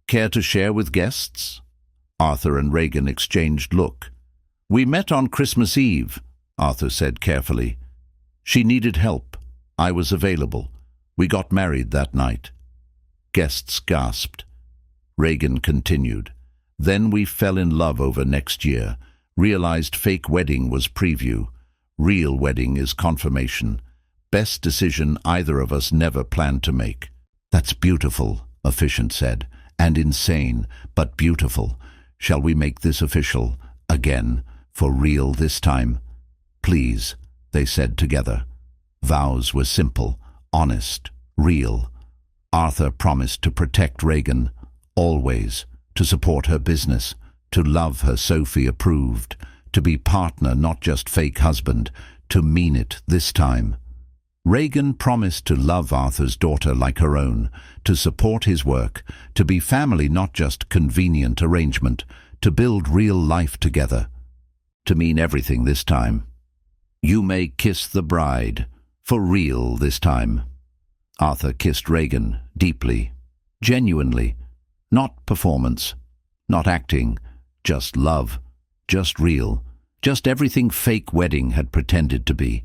Care to share with guests?" Arthur and Regan exchanged look. "We met on Christmas Eve," Arthur said carefully. "She needed help. I was available. We got married that night." Guests gasped. Regan continued. "Then we fell in love over next year. Realized fake wedding was preview. Real wedding is confirmation. Best decision either of us never planned to make." "That's beautiful," Officiant said. "And insane, but beautiful. Shall we make this official? Again? For real this time?" "Please," they said together. Vows were simple, honest, real. Arthur promised to protect Regan, always, to support her business, to love her Sophie approved, to be partner, not just fake husband, to mean it this time. Regan promised to love Arthur's daughter like her own, to support his work, to be family, not just convenient arrangement, to build real life together. To mean everything this time. "You may kiss the bride, for real this time." Arthur kissed Regan, deeply, genuinely, not performance, not acting, just love, just real, just everything fake wedding had pretended to be,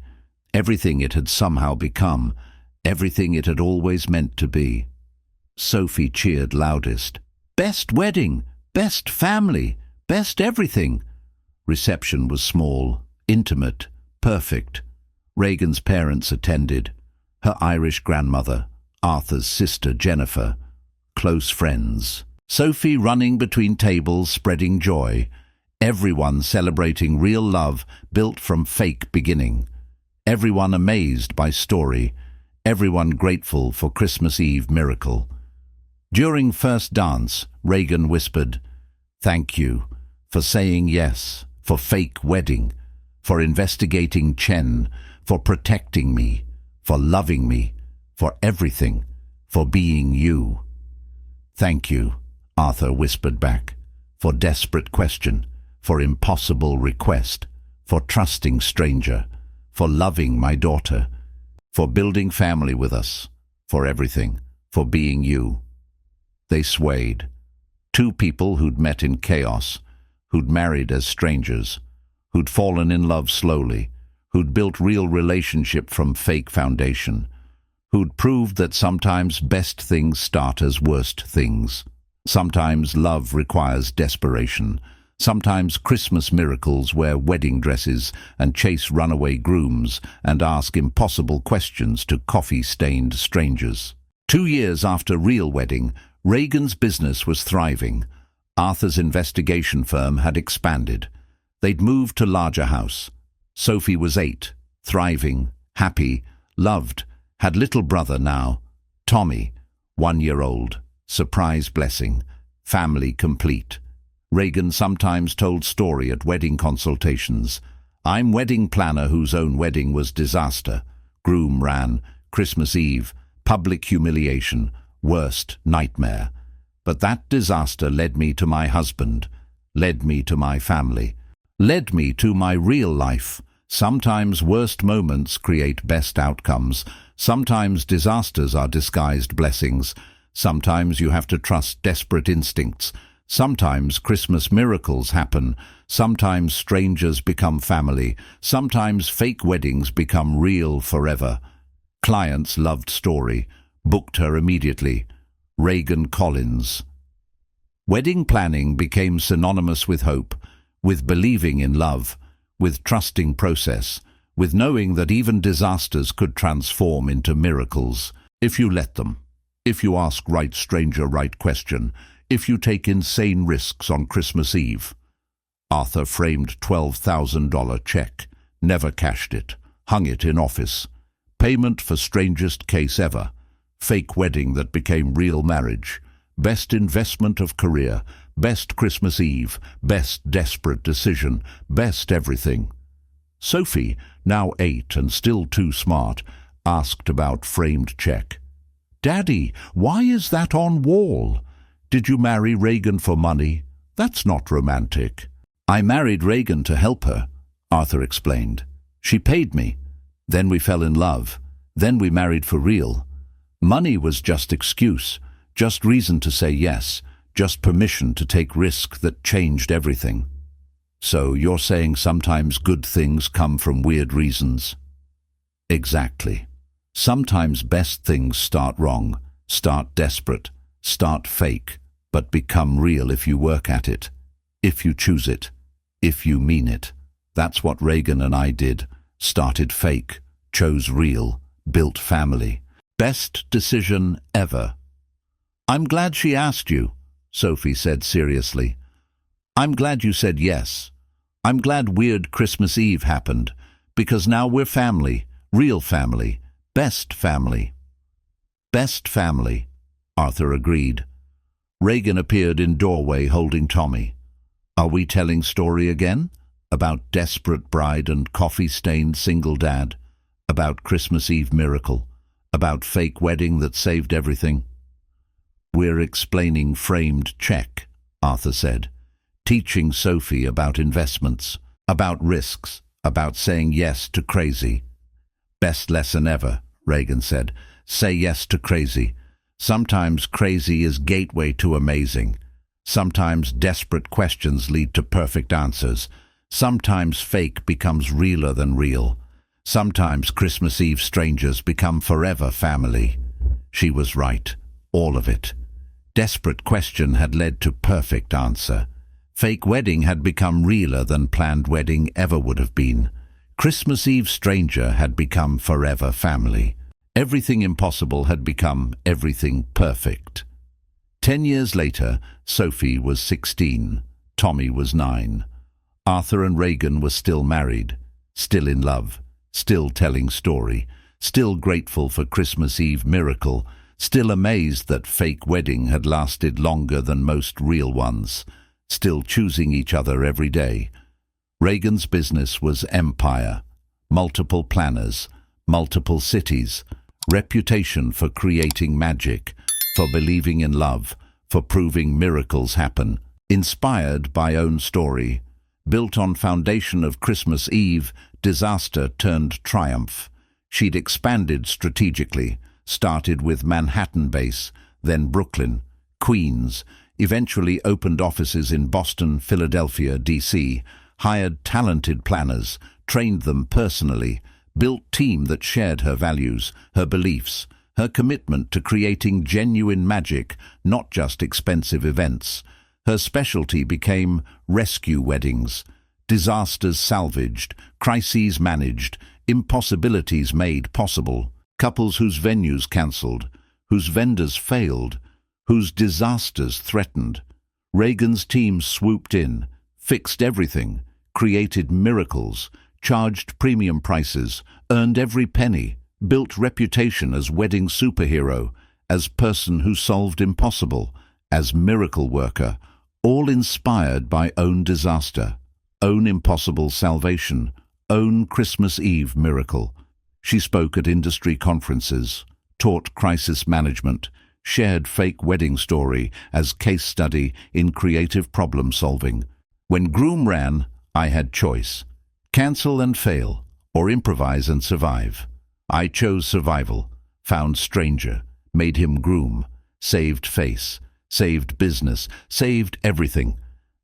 everything it had somehow become, everything it had always meant to be. Sophie cheered loudest. "Best wedding, best family, best everything." Reception was small, intimate, perfect. Regan's parents attended. Her Irish grandmother, Arthur's sister Jennifer, close friends. Sophie running between tables, spreading joy. Everyone celebrating real love built from fake beginning. Everyone amazed by story. Everyone grateful for Christmas Eve miracle. During first dance, Regan whispered, "Thank you for saying yes, for fake wedding, for investigating Chen, for protecting me, for loving me, for everything, for being you." "Thank you," Arthur whispered back, "for desperate question, for impossible request, for trusting stranger, for loving my daughter, for building family with us, for everything, for being you. They swayed. Two people who'd met in chaos, who'd married as strangers, who'd fallen in love slowly, who'd built real relationship from fake foundation, who'd proved that sometimes best things start as worst things. Sometimes love requires desperation. Sometimes Christmas miracles wear wedding dresses and chase runaway grooms and ask impossible questions to coffee-stained strangers. 2 years after Real Wedding, Reagan's business was thriving. Arthur's investigation firm had expanded. They'd moved to larger house. Sophie was 8, thriving, happy, loved, had little brother now, Tommy, 1 year old, surprise blessing, family complete. Reagan sometimes told story at wedding consultations. I'm wedding planner whose own wedding was disaster. Groom ran, Christmas Eve, public humiliation, worst nightmare. But that disaster led me to my husband, led me to my family, led me to my real life. Sometimes worst moments create best outcomes. Sometimes disasters are disguised blessings. Sometimes you have to trust desperate instincts. Sometimes Christmas miracles happen. Sometimes strangers become family. Sometimes fake weddings become real forever. Clients loved story, booked her immediately. Reagan Collins. Wedding planning became synonymous with hope, with believing in love, with trusting process, with knowing that even disasters could transform into miracles, if you let them. If you ask right stranger right question, if you take insane risks on Christmas Eve. Arthur framed $12,000 check, never cashed it, hung it in office. Payment for strangest case ever. Fake wedding that became real marriage. Best investment of career. Best Christmas Eve. Best desperate decision. Best everything. Sophie, now 8 and still too smart, asked about framed check. Daddy, why is that on wall? Did you marry Reagan for money? That's not romantic. I married Reagan to help her, Arthur explained. She paid me. Then we fell in love. Then we married for real. Money was just excuse, just reason to say yes, just permission to take risk that changed everything. So you're saying sometimes good things come from weird reasons? Exactly. Sometimes best things start wrong, start desperate, start fake, but become real if you work at it, if you choose it, if you mean it. That's what Reagan and I did. Started fake, chose real, built family. Best decision ever. I'm glad she asked you, Sophie said seriously. I'm glad you said yes. I'm glad weird Christmas Eve happened, because now we're family, real family, best family. Best family, Arthur agreed. Reagan appeared in doorway holding Tommy. Are we telling story again? About desperate bride and coffee-stained single dad? About Christmas Eve miracle? About fake wedding that saved everything? We're explaining framed check, Arthur said. Teaching Sophie about investments, about risks, about saying yes to crazy. Best lesson ever, Reagan said. Say yes to crazy. Sometimes crazy is gateway to amazing. Sometimes desperate questions lead to perfect answers. Sometimes fake becomes realer than real. Sometimes Christmas Eve strangers become forever family. She was right. All of it. Desperate question had led to perfect answer. Fake wedding had become realer than planned wedding ever would have been. Christmas Eve stranger had become forever family. Everything impossible had become everything perfect. 10 years later, Sophie was 16. Tommy was 9. Arthur and Reagan were still married, still in love, still telling story, still grateful for Christmas Eve miracle, still amazed that fake wedding had lasted longer than most real ones, still choosing each other every day. Reagan's business was empire, multiple planners, multiple cities, reputation for creating magic, for believing in love, for proving miracles happen, inspired by own story, built on foundation of Christmas Eve, disaster turned triumph. She'd expanded strategically, started with Manhattan base, then Brooklyn, Queens, eventually opened offices in Boston, Philadelphia, D.C., hired talented planners, trained them personally, built team that shared her values, her beliefs, her commitment to creating genuine magic, not just expensive events. Her specialty became rescue weddings, disasters salvaged, crises managed, impossibilities made possible, couples whose venues cancelled, whose vendors failed, whose disasters threatened. Reagan's team swooped in, fixed everything, created miracles, charged premium prices, earned every penny, built reputation as wedding superhero, as person who solved impossible, as miracle worker, all inspired by own disaster, own impossible salvation, own Christmas Eve miracle. She spoke at industry conferences, taught crisis management, shared fake wedding story as case study in creative problem solving. When groom ran, I had choice. Cancel and fail, or improvise and survive. I chose survival, found stranger, made him groom, saved face, saved business, saved everything,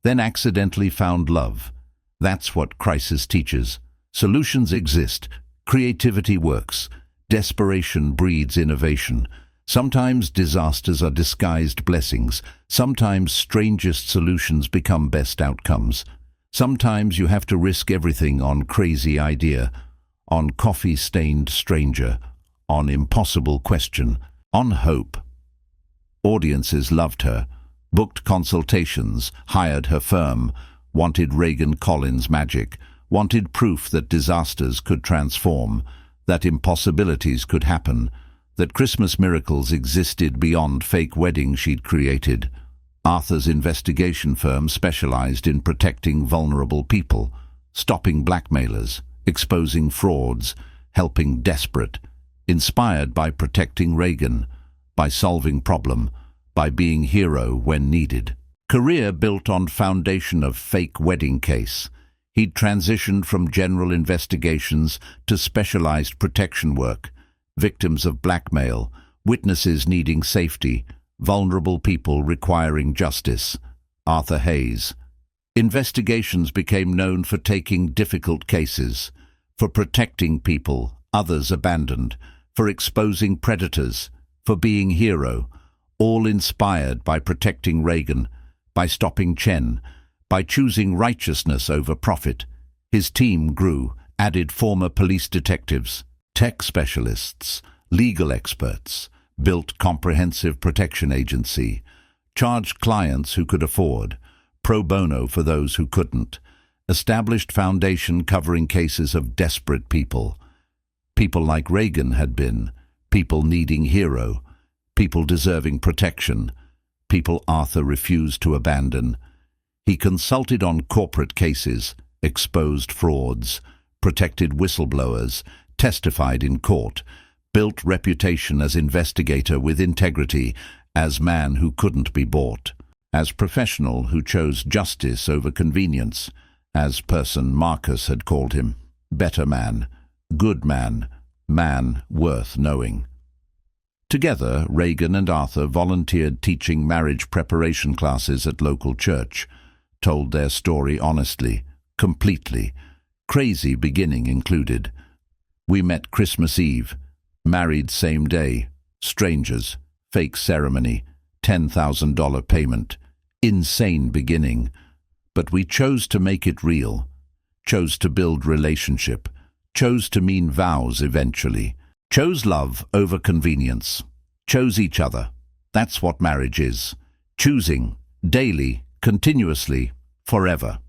then accidentally found love. That's what crisis teaches. Solutions exist, creativity works, desperation breeds innovation. Sometimes disasters are disguised blessings, sometimes strangest solutions become best outcomes. Sometimes you have to risk everything on crazy idea, on coffee-stained stranger, on impossible question, on hope. Audiences loved her, booked consultations, hired her firm, wanted Reagan Collins magic, wanted proof that disasters could transform, that impossibilities could happen, that Christmas miracles existed beyond fake weddings she'd created. Arthur's investigation firm specialized in protecting vulnerable people, stopping blackmailers, exposing frauds, helping desperate, inspired by protecting Reagan, by solving problem, by being hero when needed. Career built on foundation of fake wedding case. He'd transitioned from general investigations to specialized protection work, victims of blackmail, witnesses needing safety, vulnerable people requiring justice. Arthur Hayes. Investigations became known for taking difficult cases, for protecting people others abandoned, for exposing predators, for being hero, all inspired by protecting Reagan, by stopping Chen, by choosing righteousness over profit. His team grew, added former police detectives, tech specialists, legal experts, built comprehensive protection agency, charged clients who could afford, pro bono for those who couldn't, established foundation covering cases of desperate people. People like Reagan had been, people needing hero, people deserving protection, people Arthur refused to abandon. He consulted on corporate cases, exposed frauds, protected whistleblowers, testified in court, built reputation as investigator with integrity, as man who couldn't be bought, as professional who chose justice over convenience, as person Marcus had called him, better man, good man, man worth knowing. Together, Reagan and Arthur volunteered teaching marriage preparation classes at local church, told their story honestly, completely, crazy beginning included. We met Christmas Eve, married same day, strangers, fake ceremony, $10,000 payment, insane beginning. But we chose to make it real, chose to build relationship, chose to mean vows eventually, chose love over convenience, chose each other. That's what marriage is. Choosing, daily, continuously, forever.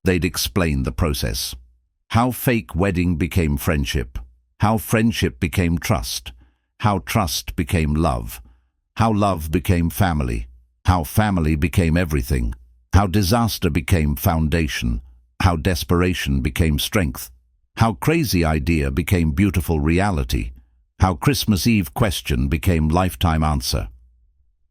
They'd explain the process. How fake wedding became friendship, how friendship became trust, how trust became love, how love became family, how family became everything, how disaster became foundation, how desperation became strength, how crazy idea became beautiful reality, how Christmas Eve question became lifetime answer.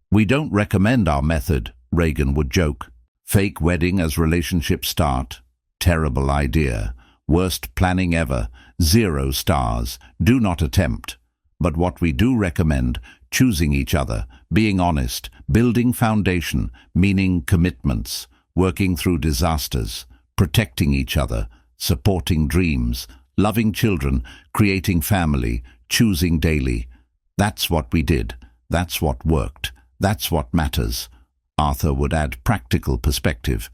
We don't recommend our method, Reagan would joke. Fake wedding as relationship start, terrible idea, worst planning ever, 0 stars, do not attempt. But what we do recommend: choosing each other, being honest, building foundation, meaning commitments, working through disasters, protecting each other, supporting dreams, loving children, creating family, choosing daily. That's what we did. That's what worked. That's what matters. Arthur would add practical perspective.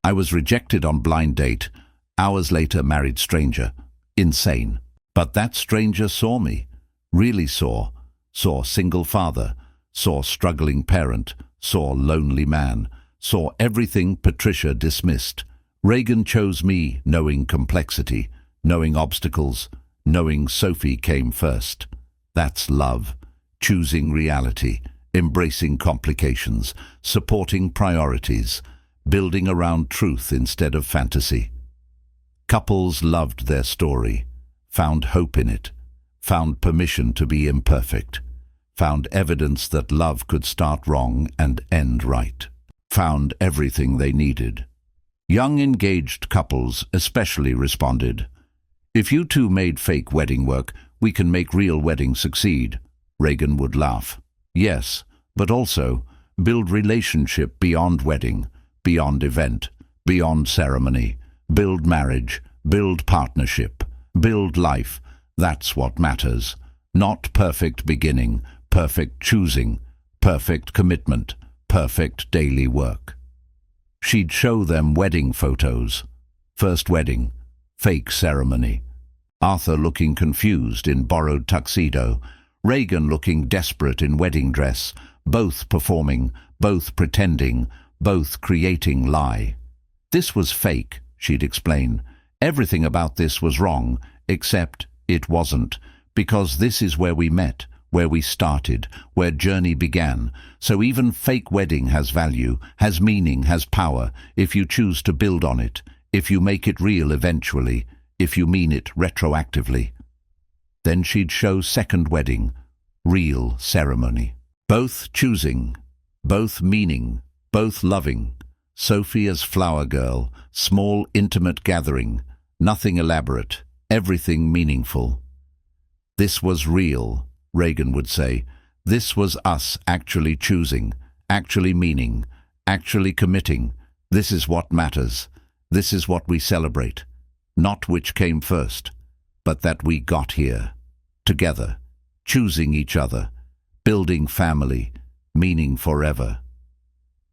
I was rejected on blind date. Hours later, married stranger. Insane. But that stranger saw me. Really saw. Saw single father. Saw struggling parent. Saw lonely man. Saw everything Patricia dismissed. Reagan chose me, knowing complexity, knowing obstacles, knowing Sophie came first. That's love. Choosing reality, embracing complications, supporting priorities, building around truth instead of fantasy. Couples loved their story, found hope in it, found permission to be imperfect, found evidence that love could start wrong and end right, found everything they needed. Young engaged couples especially responded. If you two made fake wedding work, we can make real wedding succeed. Reagan would laugh. Yes, but also build relationship beyond wedding, beyond event, beyond ceremony. Build marriage, build partnership, build life. That's what matters. Not perfect beginning, perfect choosing, perfect commitment, perfect daily work. She'd show them wedding photos. First wedding, fake ceremony. Arthur looking confused in borrowed tuxedo. Reagan looking desperate in wedding dress. Both performing, both pretending, both creating lie. This was fake, she'd explain. Everything about this was wrong, except it wasn't, because this is where we met, where we started, where journey began. So even fake wedding has value, has meaning, has power, if you choose to build on it, if you make it real eventually, if you mean it retroactively. Then she'd show second wedding, real ceremony. Both choosing, both meaning, both loving. Sophie as flower girl, small intimate gathering, nothing elaborate, everything meaningful. This was real, Reagan would say. This was us actually choosing, actually meaning, actually committing. This is what matters. This is what we celebrate. Not which came first, but that we got here. Together, choosing each other, building family, meaning forever.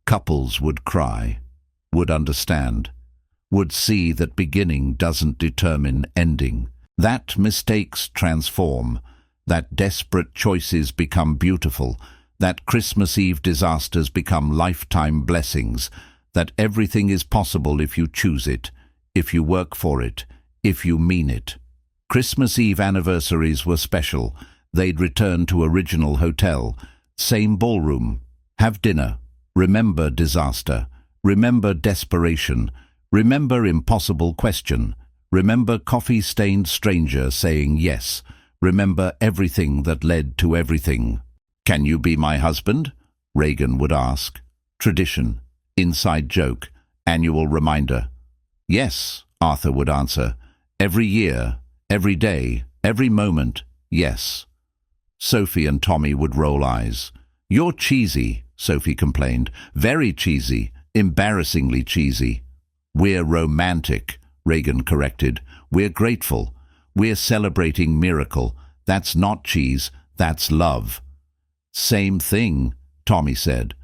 Couples would cry, would understand, would see that beginning doesn't determine ending, that mistakes transform, that desperate choices become beautiful, that Christmas Eve disasters become lifetime blessings, that everything is possible if you choose it, if you work for it, if you mean it. Christmas Eve anniversaries were special. They'd return to original hotel, same ballroom, have dinner, remember disaster, remember desperation, remember impossible question, remember coffee-stained stranger saying yes, remember everything that led to everything. Can you be my husband? Reagan would ask. Tradition, inside joke, annual reminder. Yes, Arthur would answer. Every year, every day, every moment, yes. Sophie and Tommy would roll eyes. You're cheesy, Sophie complained. Very cheesy, embarrassingly cheesy. We're romantic, Reagan corrected. We're grateful. We're celebrating miracle. That's not cheese, that's love. Same thing, Tommy said.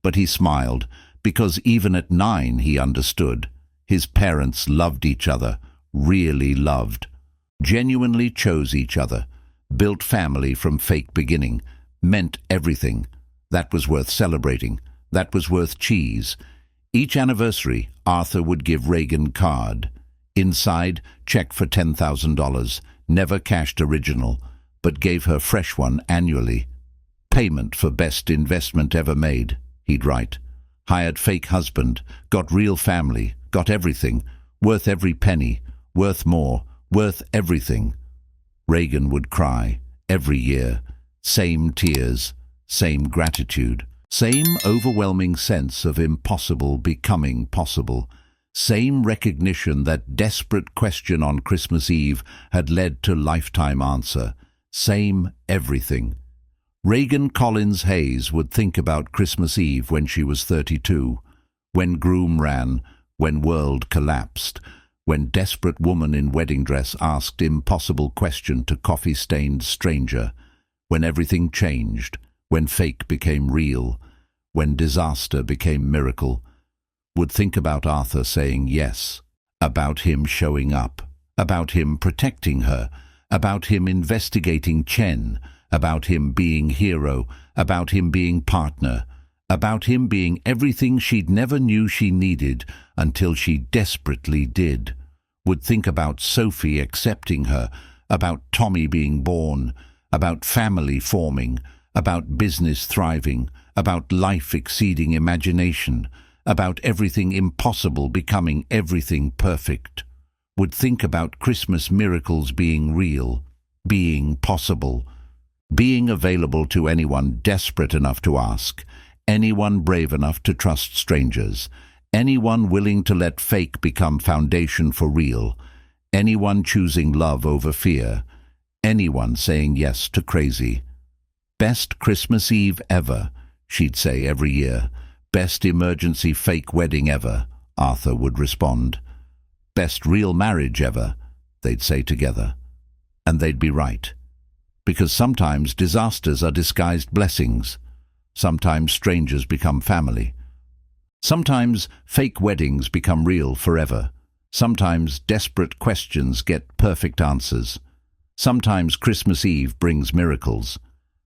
But he smiled, because even at 9 he understood. His parents loved each other, really loved. Genuinely chose each other, built family from fake beginning, meant everything. That was worth celebrating. That was worth cheese. Each anniversary, Arthur would give Reagan card. Inside, check for $10,000, never cashed original, but gave her fresh one annually. Payment for best investment ever made, he'd write. Hired fake husband, got real family, got everything, worth every penny, worth more, worth everything. Reagan would cry, every year. Same tears, same gratitude, same overwhelming sense of impossible becoming possible, same recognition that desperate question on Christmas Eve had led to lifetime answer, Same everything. Reagan Collins Hayes would think about Christmas Eve when she was 32, when groom ran, when world collapsed, when desperate woman in wedding dress asked impossible question to coffee-stained stranger, when everything changed, when fake became real, when disaster became miracle. Would think about Arthur saying yes, about him showing up, about him protecting her, about him investigating Chen, about him being hero, about him being partner, about him being everything she'd never knew she needed until she desperately did. Would think about Sophie accepting her, about Tommy being born, about family forming, about business thriving, about life exceeding imagination, about everything impossible becoming everything perfect. Would think about Christmas miracles being real, being possible, being available to anyone desperate enough to ask, anyone brave enough to trust strangers, anyone willing to let fake become foundation for real, anyone choosing love over fear, anyone saying yes to crazy. Best Christmas Eve ever, she'd say every year. Best emergency fake wedding ever, Arthur would respond. Best real marriage ever, they'd say together. And they'd be right. Because sometimes disasters are disguised blessings. Sometimes strangers become family. Sometimes fake weddings become real forever. Sometimes desperate questions get perfect answers. Sometimes Christmas Eve brings miracles.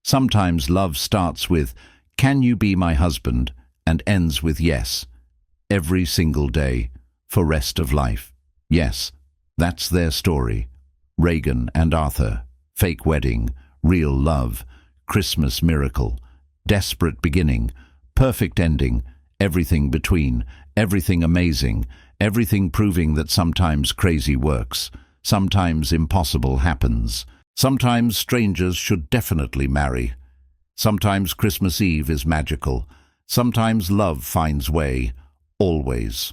Sometimes love starts with, "Can you be my husband?" and ends with yes. Every single day, for rest of life. Yes, that's their story. Reagan and Arthur. Fake wedding, real love, Christmas miracle, desperate beginning, perfect ending, everything between, everything amazing, everything proving that sometimes crazy works, sometimes impossible happens, sometimes strangers should definitely marry, sometimes Christmas Eve is magical, sometimes love finds way, always.